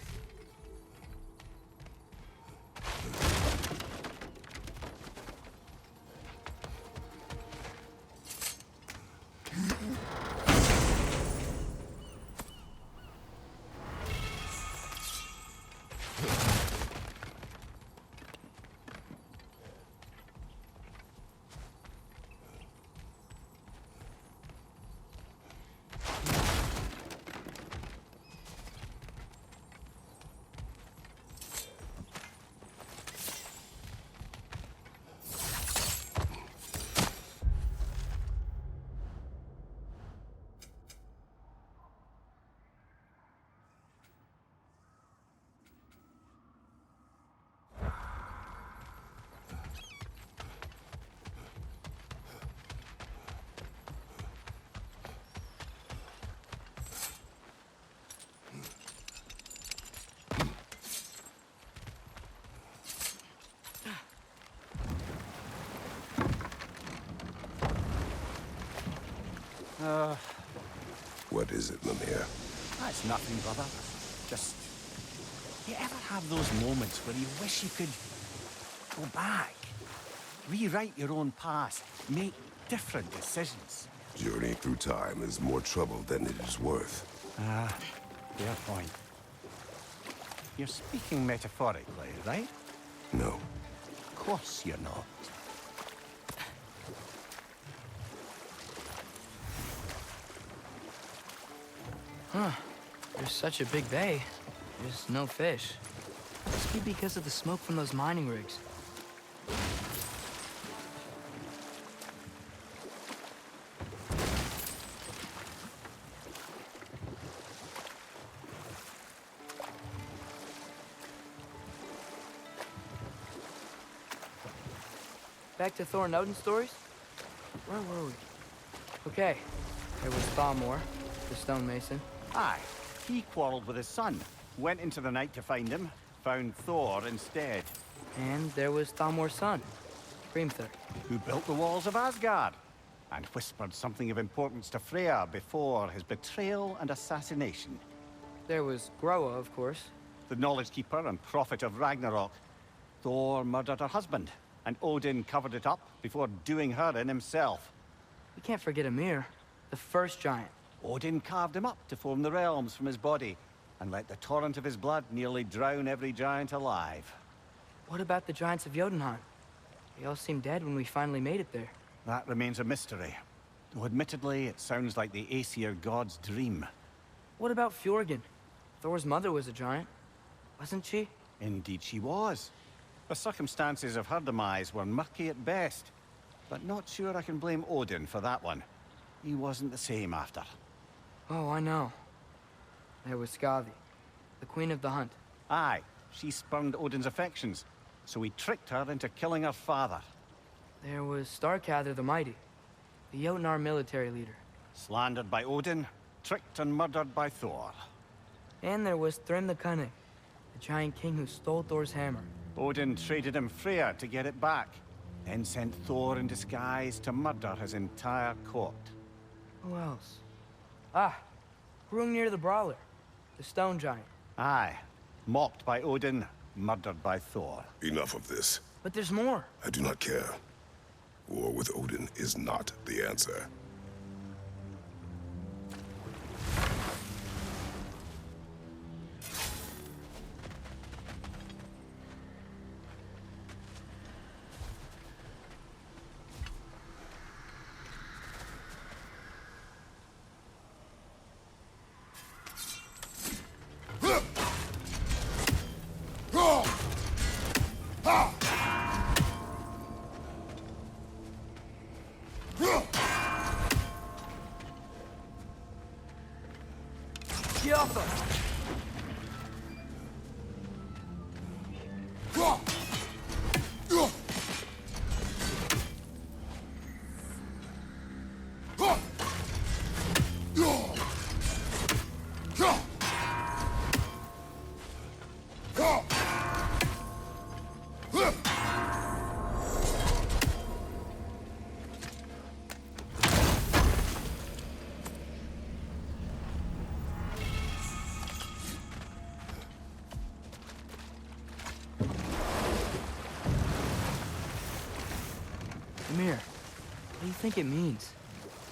What is it, Mimir? That's nothing, brother. Just... You ever have those moments where you wish you could go back? Rewrite your own past, make different decisions. Journey through time is more trouble than it is worth. Ah, fair point. You're speaking metaphorically, right? No. Of course you're not. Huh. There's such a big bay. There's no fish. Must be because of the smoke from those mining rigs. Back to Thor and Odin stories? Where were we? Okay, there was Thalmor, the stonemason. Aye, he quarreled with his son, went into the night to find him, found Thor instead. And there was Thalmor's son, Grimthur. Who built the walls of Asgard, and whispered something of importance to Freya before his betrayal and assassination. There was Groa, of course. The knowledge keeper and prophet of Ragnarok. Thor murdered her husband, and Odin covered it up before doing her in himself. We can't forget Ymir, the first giant. Odin carved him up to form the realms from his body, and let the torrent of his blood nearly drown every giant alive. What about the giants of Jotunheim? They all seemed dead when we finally made it there. That remains a mystery. Though admittedly, it sounds like the Aesir god's dream. What about Fjorgyn? Thor's mother was a giant, wasn't she? Indeed she was. The circumstances of her demise were murky at best, but not sure I can blame Odin for that one. He wasn't the same after. Oh, I know. There was Skavi, the queen of the hunt. Aye, she spurned Odin's affections, so he tricked her into killing her father. There was Starkather the Mighty, the Jotnar military leader. Slandered by Odin, tricked and murdered by Thor. And there was Thrym the Cunning, the giant king who stole Thor's hammer. Odin traded him Freya to get it back, then sent Thor in disguise to murder his entire court. Who else? Ah, Hrungnir the Brawler, the stone giant. Aye, mocked by Odin, murdered by Thor. Enough of this. But there's more. I do not care. War with Odin is not the answer. Get off us! Amir, what do you think it means?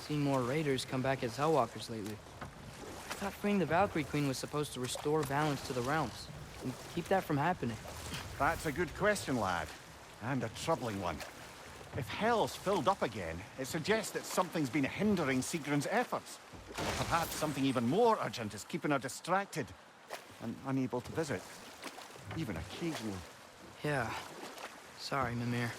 Seen more raiders come back as Hellwalkers lately. I thought freeing the Valkyrie Queen was supposed to restore balance to the realms and keep that from happening. That's a good question, lad. And a troubling one. If Hell's filled up again, it suggests that something's been hindering Sigrun's efforts. Perhaps something even more urgent is keeping her distracted and unable to visit, even occasionally. Yeah. Sorry, Mimir.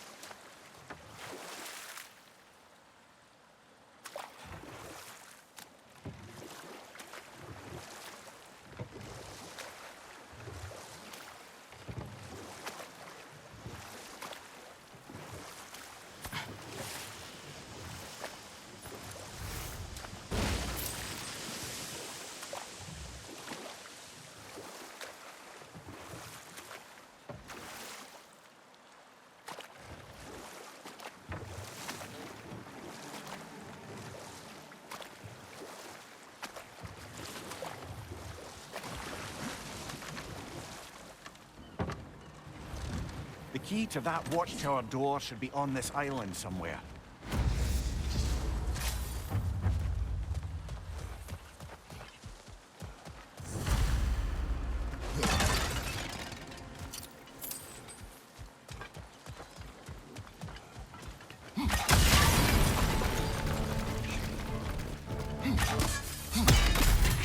The key to that watchtower door should be on this island somewhere.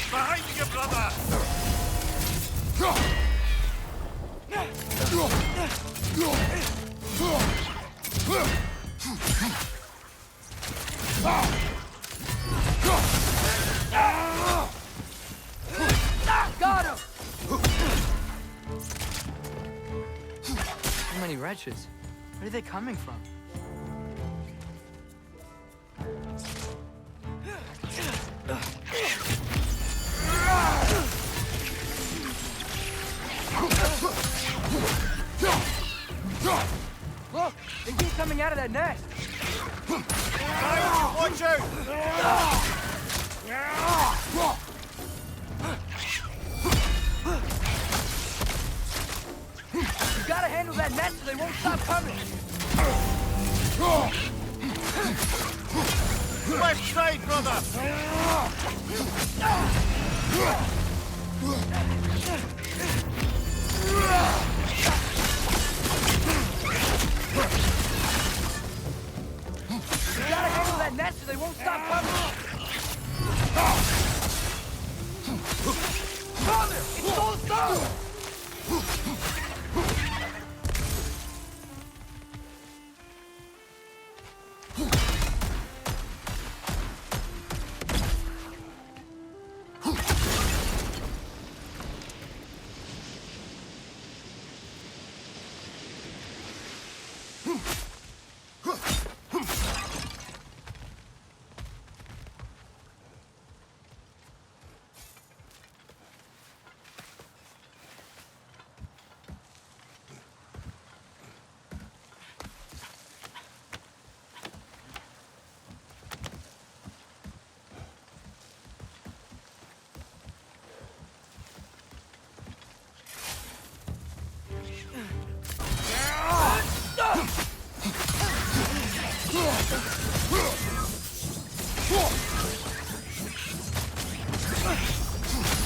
Behind you, brother! Got him! So many wretches. Where are they coming from? Look! They keep coming out of that nest! Watch out! You gotta handle that nest so they won't stop coming! Left side, brother! You gotta handle that nest so they won't stop coming! Father! It's all stone!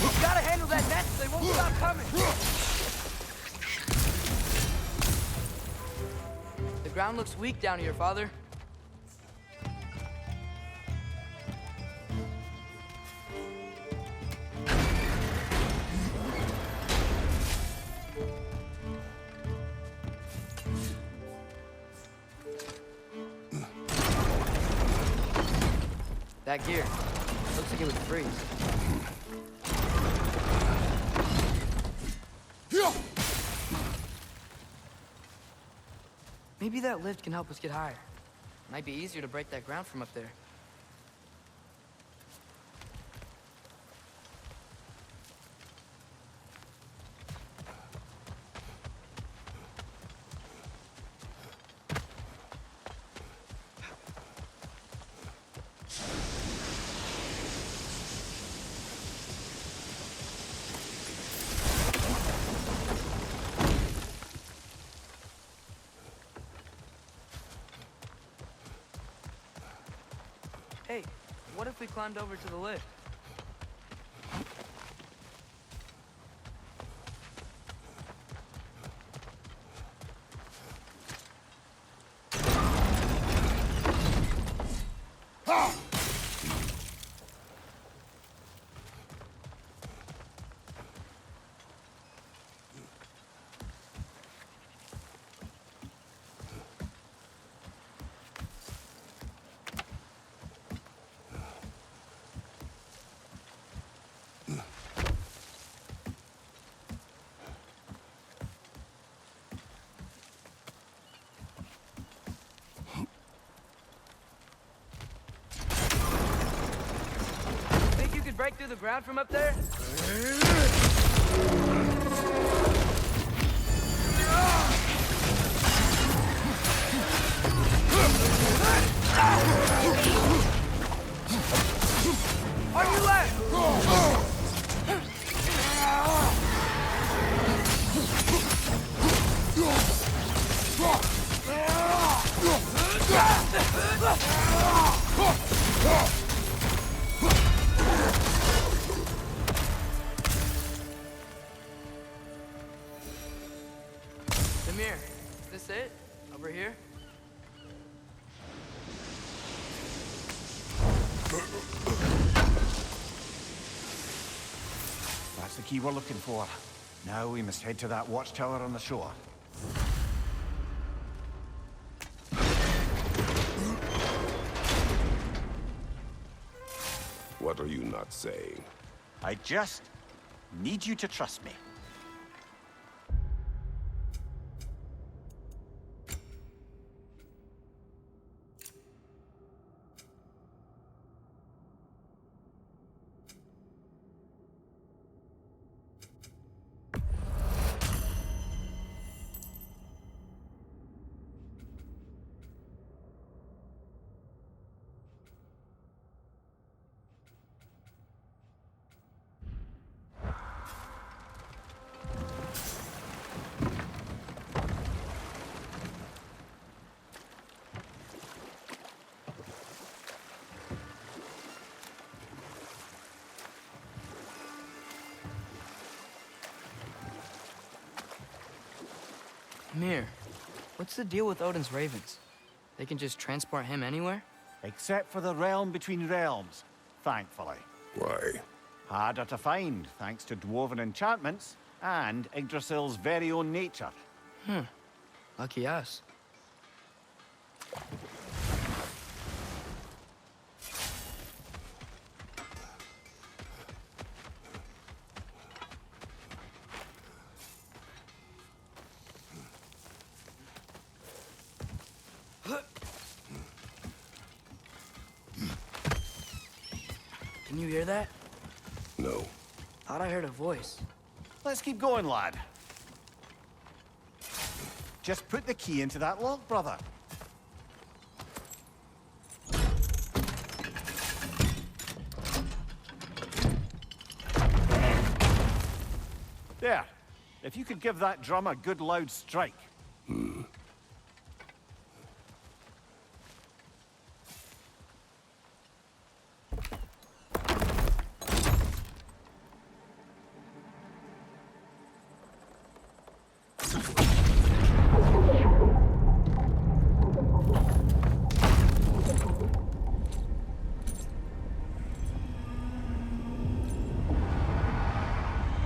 You gotta handle that nest so they won't stop coming! The ground looks weak down here, Father. That gear. Looks like it would freeze. Maybe that lift can help us get higher. Might be easier to break that ground from up there. Hey, what if we climbed over to the lift? Break through the ground from up there? On your left! Amir, is this it? Over here? That's the key we're looking for. Now we must head to that watchtower on the shore. What are you not saying? I just need you to trust me. Amir, what's the deal with Odin's ravens? They can just transport him anywhere? Except for the realm between realms, thankfully. Why? Harder to find, thanks to dwarven enchantments and Yggdrasil's very own nature. Lucky us. Can you hear that? No. Thought I heard a voice. Let's keep going, lad. Just put the key into that lock, brother. There. If you could give that drum a good loud strike.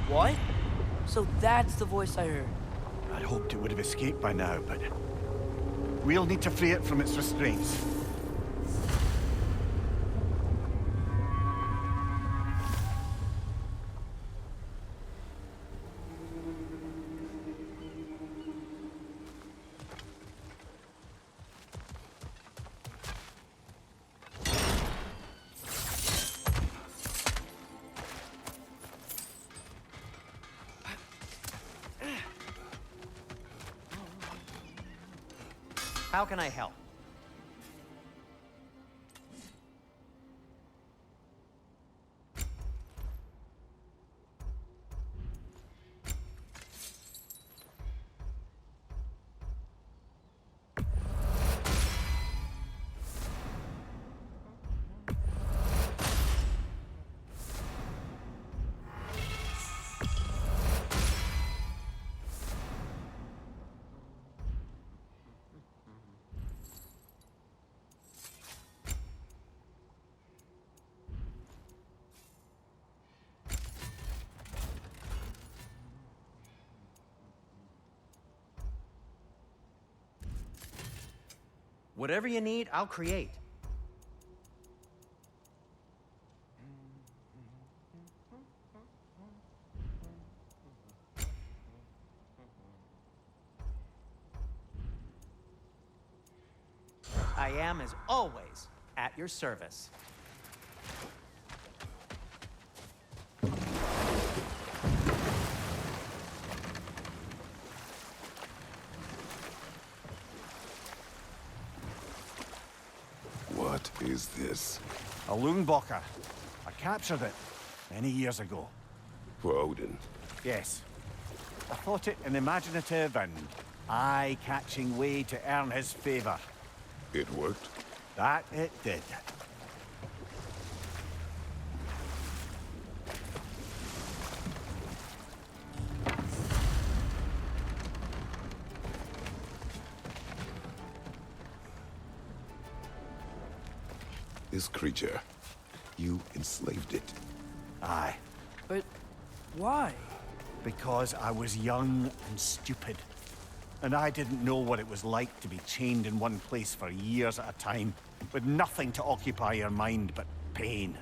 What? So that's the voice I heard. I'd hoped it would have escaped by now, but we'll need to free it from its restraints. How can I help? Whatever you need, I'll create. I am, as always, at your service. What is this? A Loonbocker. I captured it many years ago. For Odin. Yes. I thought it an imaginative and eye-catching way to earn his favor. It worked? That it did. This creature, you enslaved it. Aye. But why? Because I was young and stupid. And I didn't know what it was like to be chained in one place for years at a time, with nothing to occupy your mind but pain.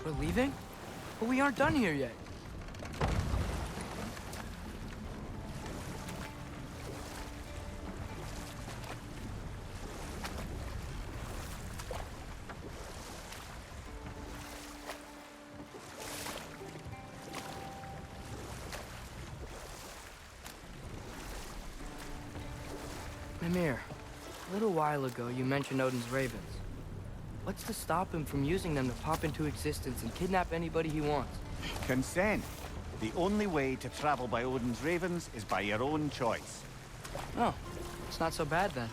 We're leaving? But we aren't done here yet. Mimir, a little while ago you mentioned Odin's ravens. What's to stop him from using them to pop into existence and kidnap anybody he wants? Consent. The only way to travel by Odin's ravens is by your own choice. Oh, It's not so bad then.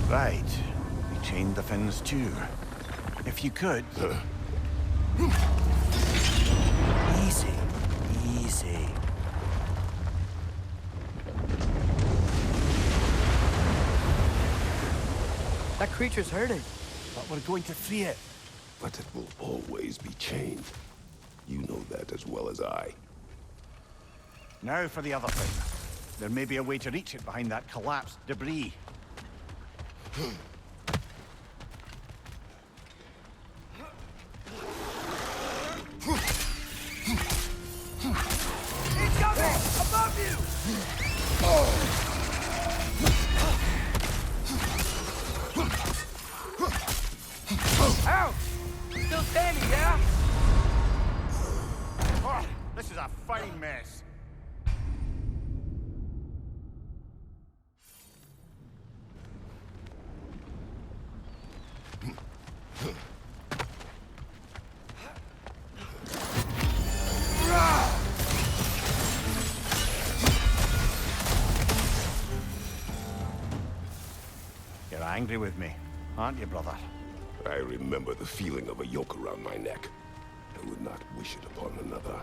Right. We chained the fins too. If you could... Easy. Easy. That creature's hurting. But we're going to free it. But it will always be chained. You know that as well as I. Now for the other thing. There may be a way to reach it behind that collapsed debris. Incoming! Above you! Ouch! Still standing, yeah? Oh, this is a fine mess. You're angry with me, aren't you, brother? I remember the feeling of a yoke around my neck. I would not wish it upon another.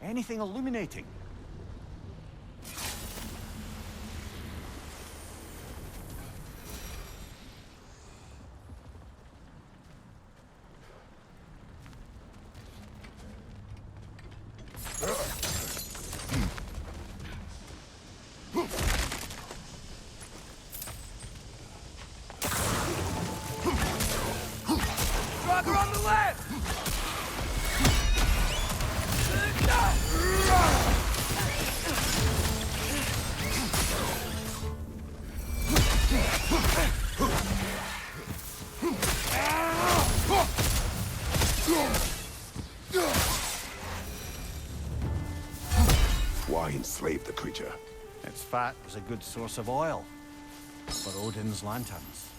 Anything illuminating? Stronger on the left! Why enslave the creature? Its fat was a good source of oil for Odin's lanterns.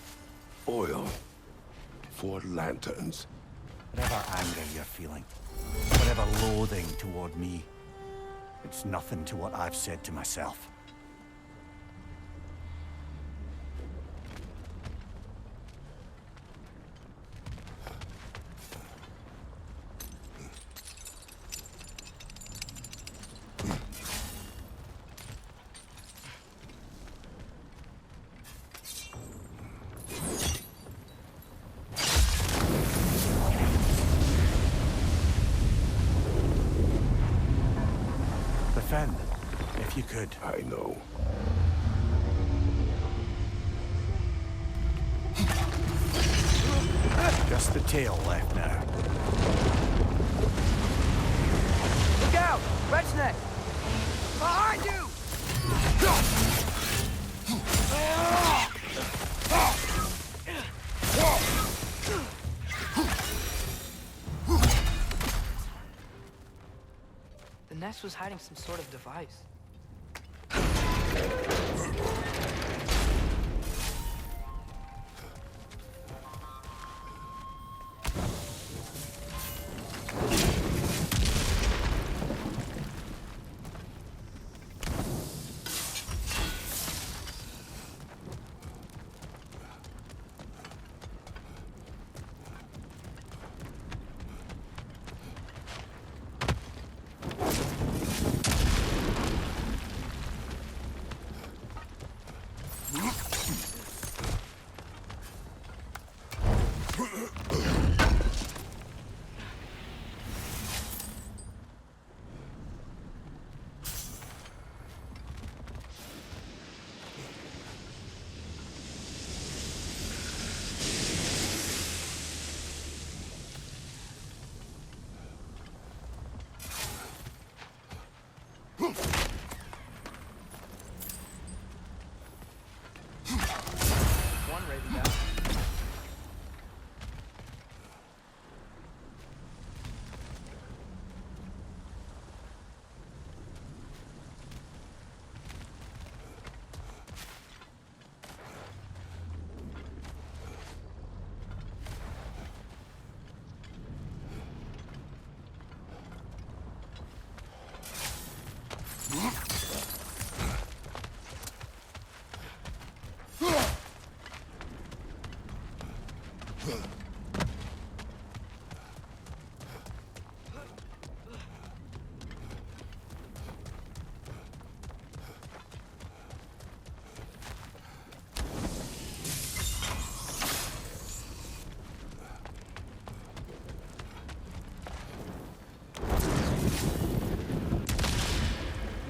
Oil for lanterns. Whatever anger you're feeling, whatever loathing toward me, it's nothing to what I've said to myself. Defend, if you could. I know. Just the tail left now. Look out! Wretch neck! Behind you! boss was hiding some sort of device. One ready to go.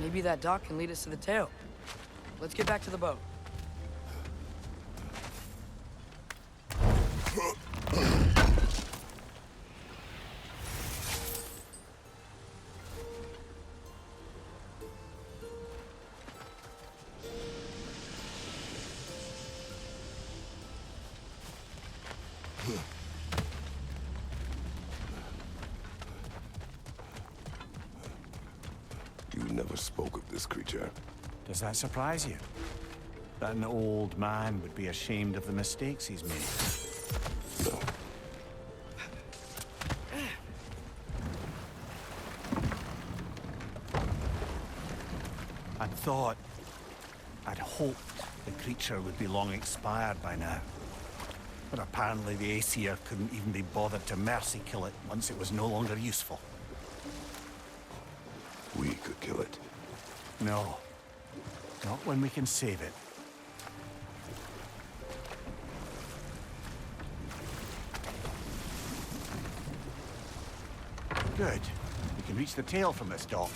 Maybe that dock can lead us to the tail. Let's get back to the boat. You never spoke of this creature. Does that surprise you? That an old man would be ashamed of the mistakes he's made? No. I'd hoped the creature would be long expired by now. But apparently the Aesir couldn't even be bothered to mercy kill it once it was no longer useful. We could kill it. No. Not when we can save it. Good. We can reach the tail from this dock.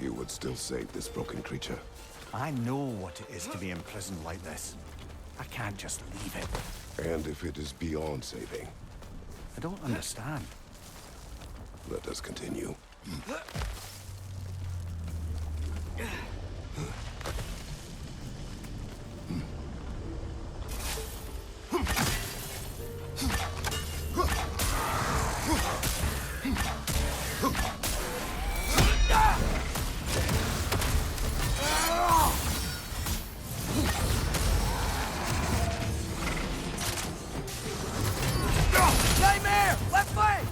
You would still save this broken creature. I know what it is to be imprisoned like this. I can't just leave it. And if it is beyond saving, I don't understand. let us continue. Nightmare! Left flank!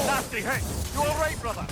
Nasty hit! You all right, brother?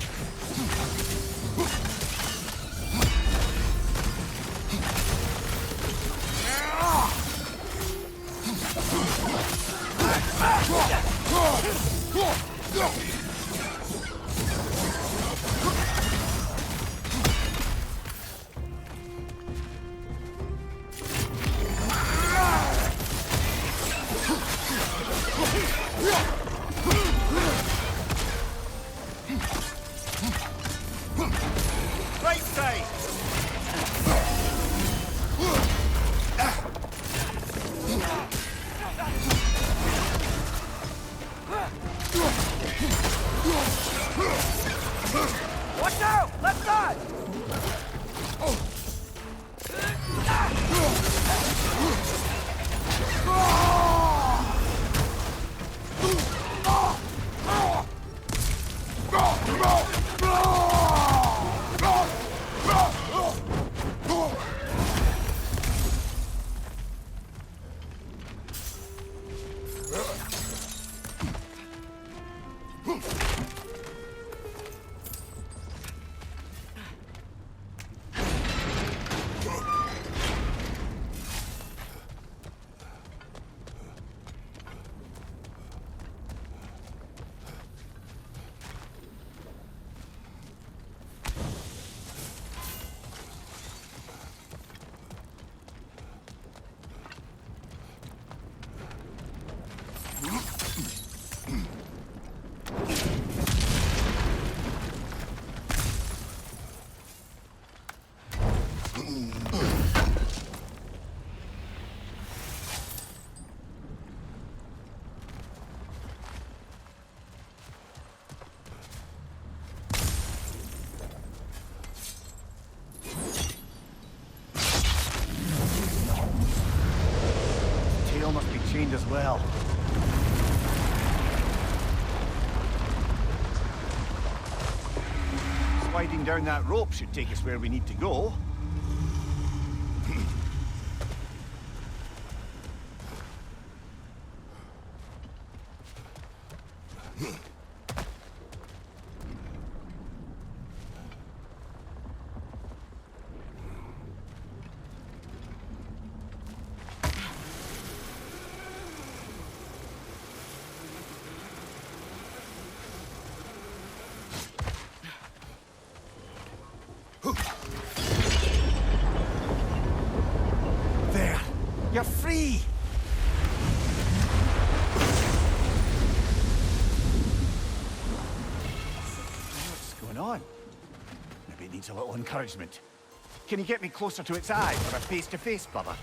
chained as well. Sliding down that rope should take us where we need to go. There! You're free! What's going on? Maybe it needs a little encouragement. Can you get me closer to its eye for a face-to-face, brother?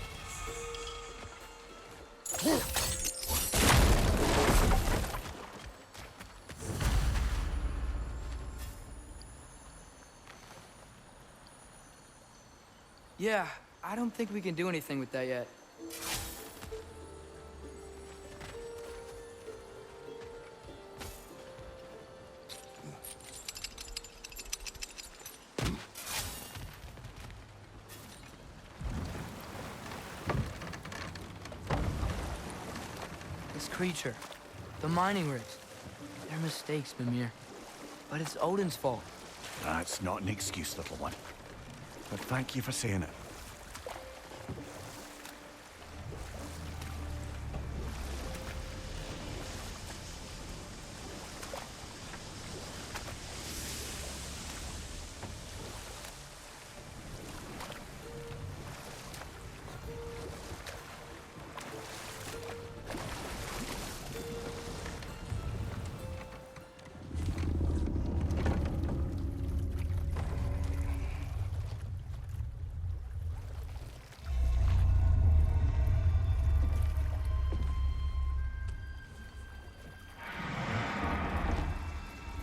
Yeah, I don't think we can do anything with that yet. This creature, the mining rigs, they're mistakes, Mimir. But it's Odin's fault. That's not an excuse, little one. But thank you for saying it.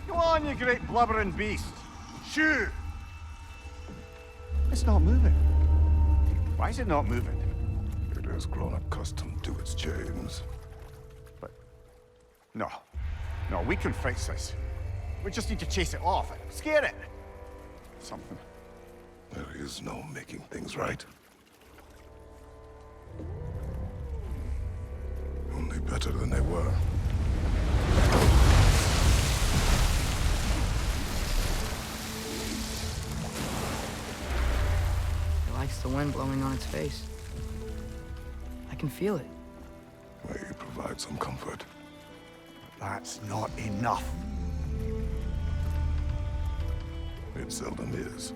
Go on, you great blubbering beast. Shoo! It's not moving. Why is it not moving? It has grown accustomed to its chains. But... No. No, we can fix this. We just need to chase it off and scare it. Something. There is no making things right. Only better than they were. It likes the wind blowing on its face. I can feel it. May provide some comfort. That's not enough. It seldom is.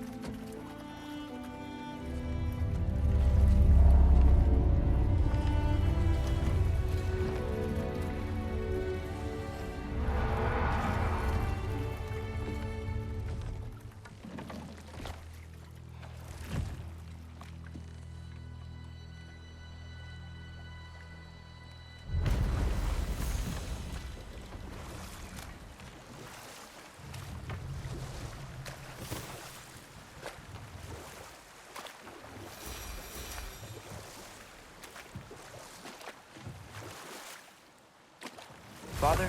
Father,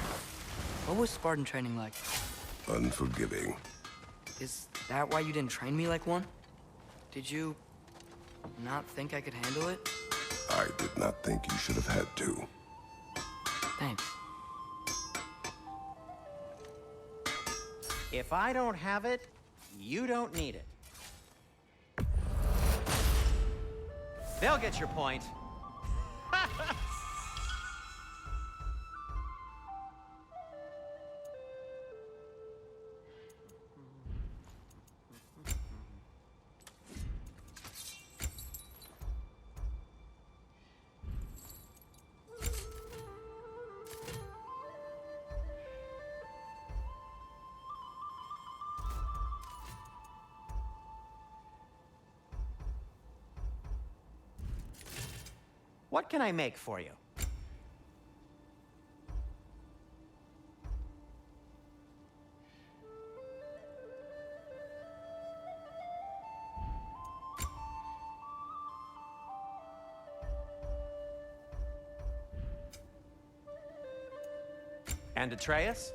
what was Spartan training like? Unforgiving. Is that why you didn't train me like one? Did you not think I could handle it? I did not think you should have had to. Thanks. If I don't have it, you don't need it. They'll get your point. What can I make for you? And Atreus?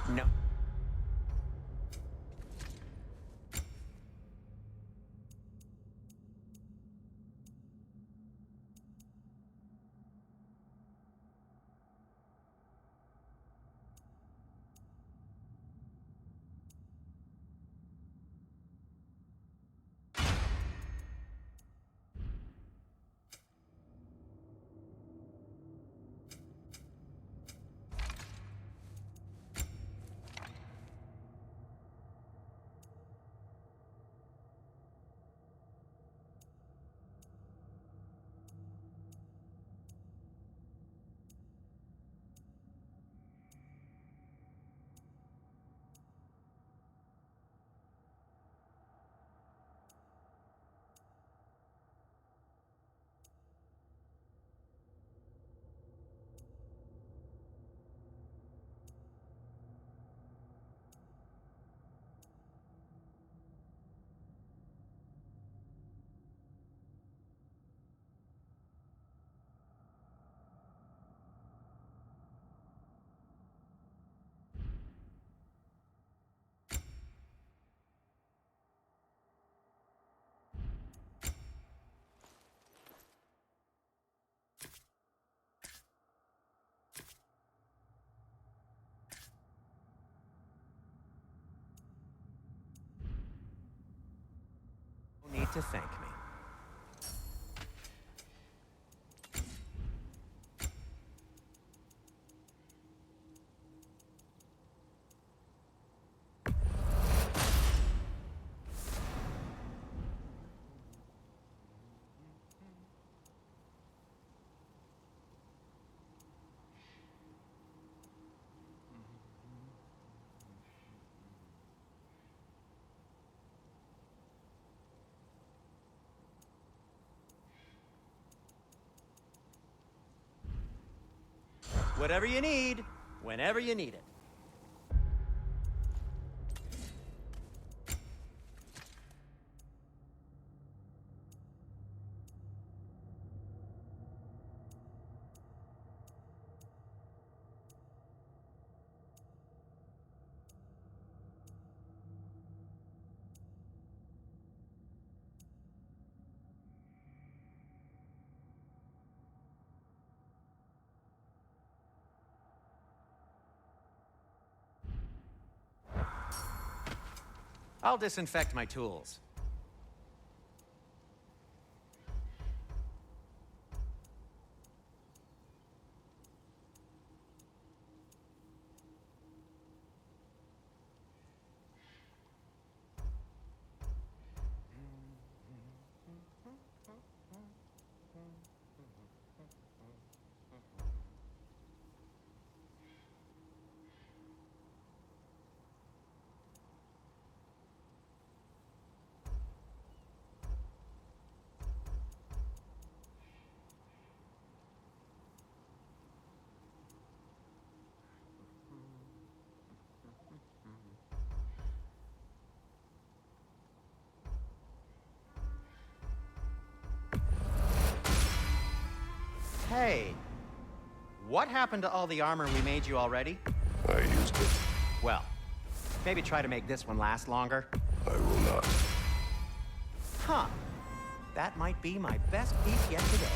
No. No need to thank me. Whatever you need, whenever you need it. I'll disinfect my tools. Hey, what happened to all the armor we made you already? I used it. Well, maybe try to make this one last longer. I will not. Huh. That might be my best piece yet today.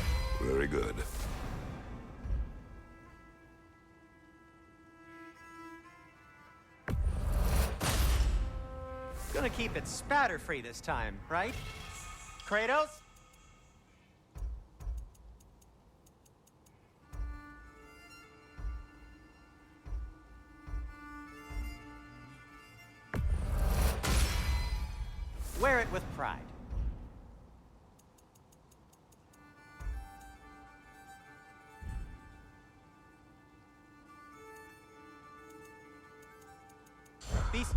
Very good. Gonna keep it spatter-free this time, right? Kratos? Wear it with pride. Peace.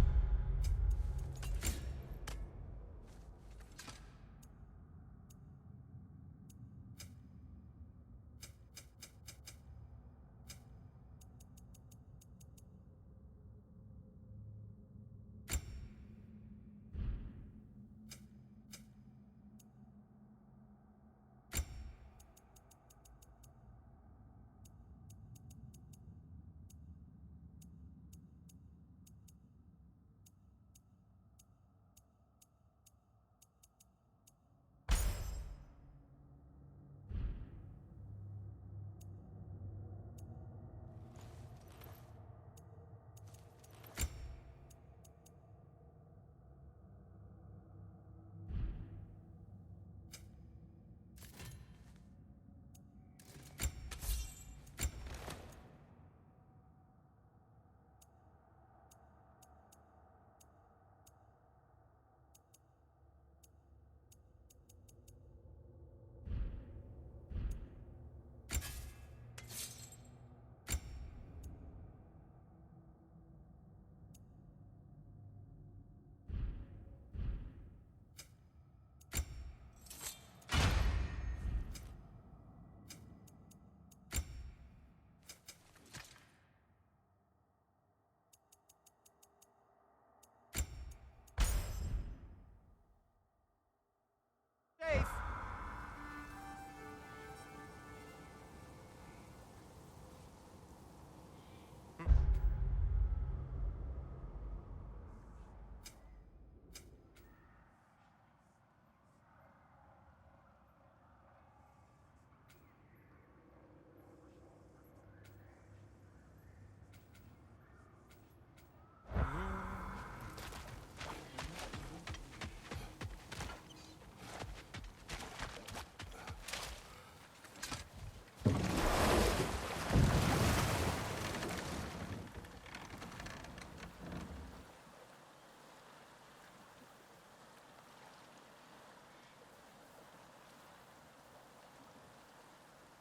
Safe.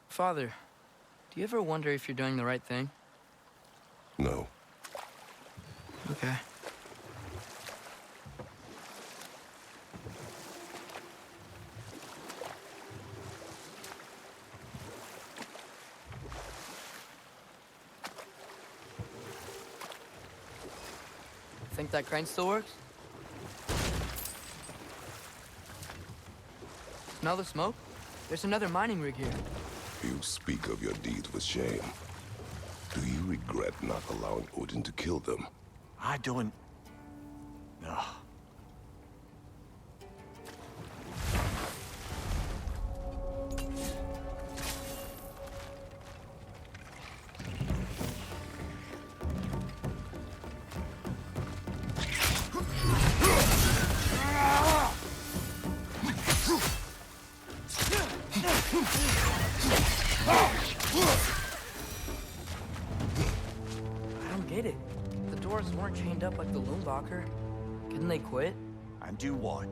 Father, do you ever wonder if you're doing the right thing? No. Okay. Think that crane still works? Smell the smoke? There's another mining rig here. You speak of your deeds with shame. Do you regret not allowing Odin to kill them? I don't... No. I don't get it. The doors weren't chained up like the Loombacher. Couldn't they quit? And do what?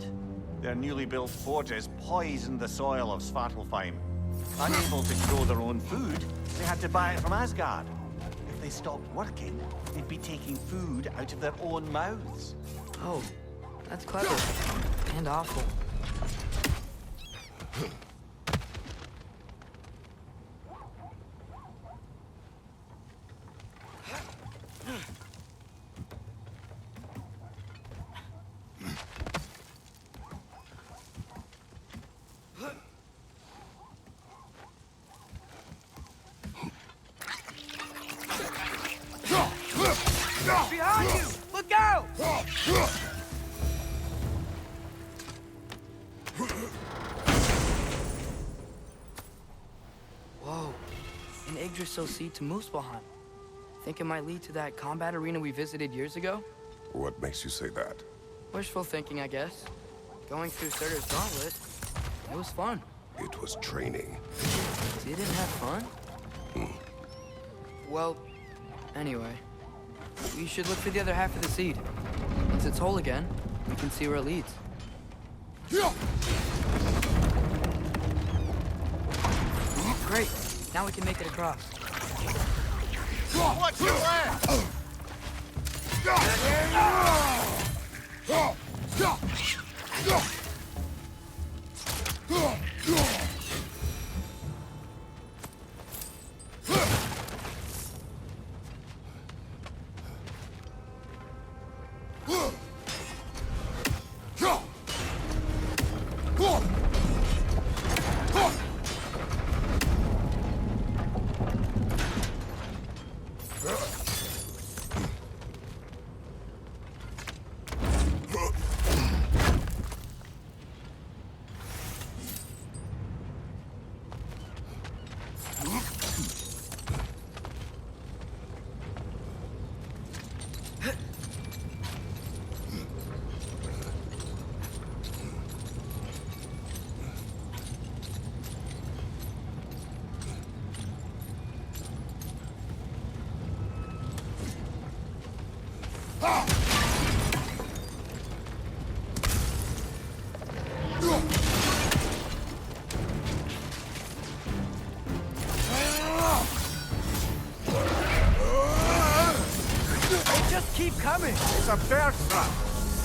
Their newly built forges poisoned the soil of Svartalfheim. Unable to grow their own food, they had to buy it from Asgard. If they stopped working, they'd be taking food out of their own mouths. Oh, that's clever. And awful. Behind you! Look out! Whoa. An Yggdrasil seed to Muspelheim. Think it might lead to that combat arena we visited years ago? What makes you say that? Wishful thinking, I guess. Going through Surtur's gauntlet, it was fun. It was training. Didn't have fun? Well, anyway. We should look for the other half of the seed. Once it's whole again, we can see where it leads. Great. Now we can make it across. Watch your left! Just keep coming. It's a bear trap.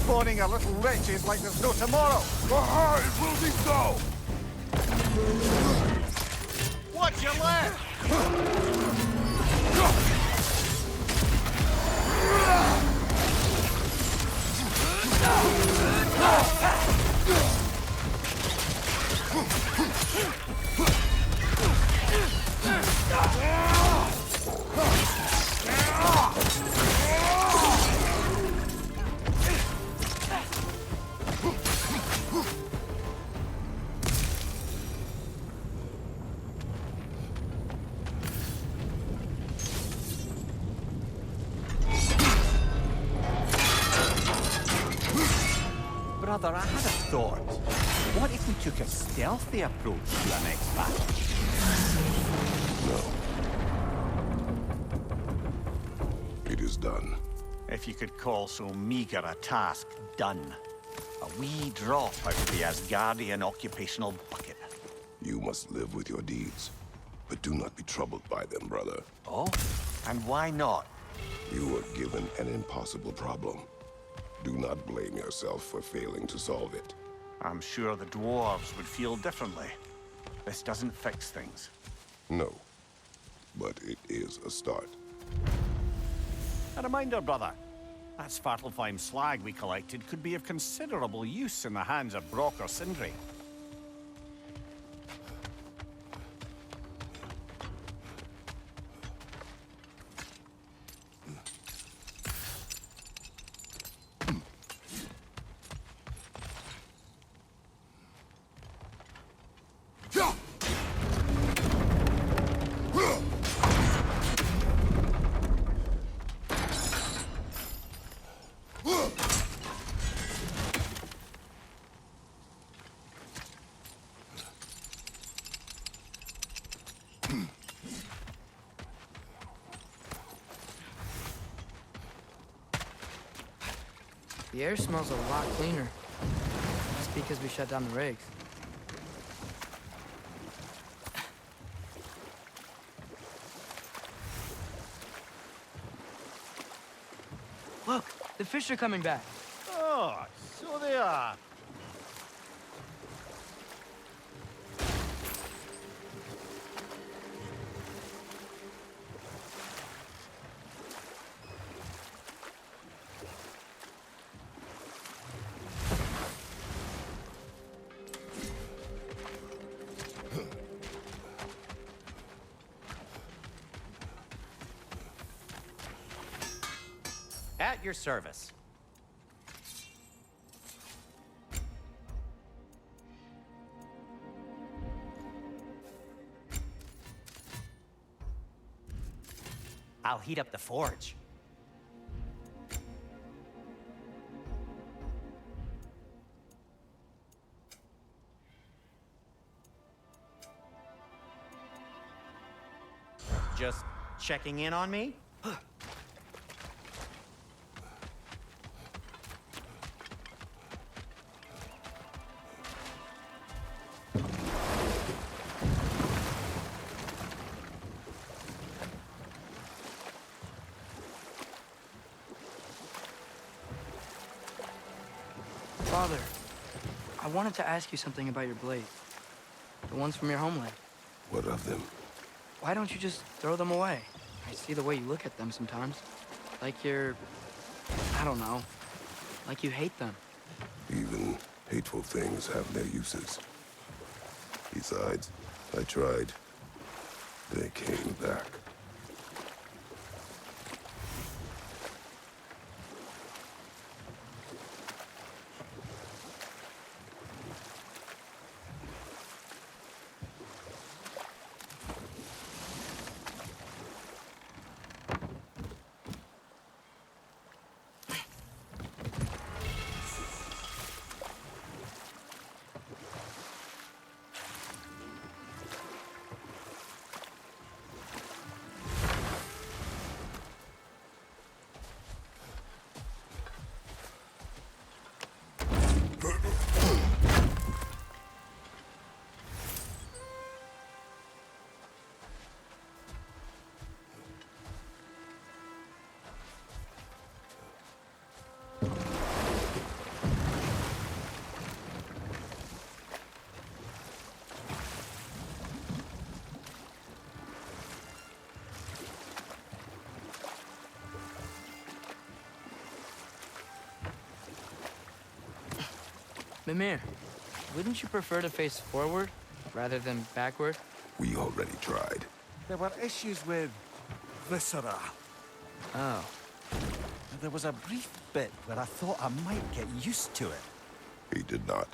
Spawning a little wretches like there's no tomorrow. Behind, will he go? Watch your left! Brother, I had a thought. What if we took a stealthy approach to our next battle? No. It is done. If you could call so meager a task done. A wee drop out of the Asgardian occupational bucket. You must live with your deeds, but do not be troubled by them, brother. Oh? And why not? You were given an impossible problem. Do not blame yourself for failing to solve it. I'm sure the dwarves would feel differently. This doesn't fix things. No, but it is a start. A reminder, brother. That Svartalfheim slag we collected could be of considerable use in the hands of Brock or Sindri. The air smells a lot cleaner. That's because we shut down the rigs. Look, the fish are coming back. Oh, so they are. At your service. I'll heat up the forge. Just checking in on me? I wanted to ask you something about your blades. The ones from your homeland. What of them? Why don't you just throw them away? I see the way you look at them sometimes. Like you're... I don't know. Like you hate them. Even hateful things have their uses. Besides, I tried. They came back. Mimir, wouldn't you prefer to face forward rather than backward? We already tried. There were issues with viscera. Oh. There was a brief bit where I thought I might get used to it. He did not.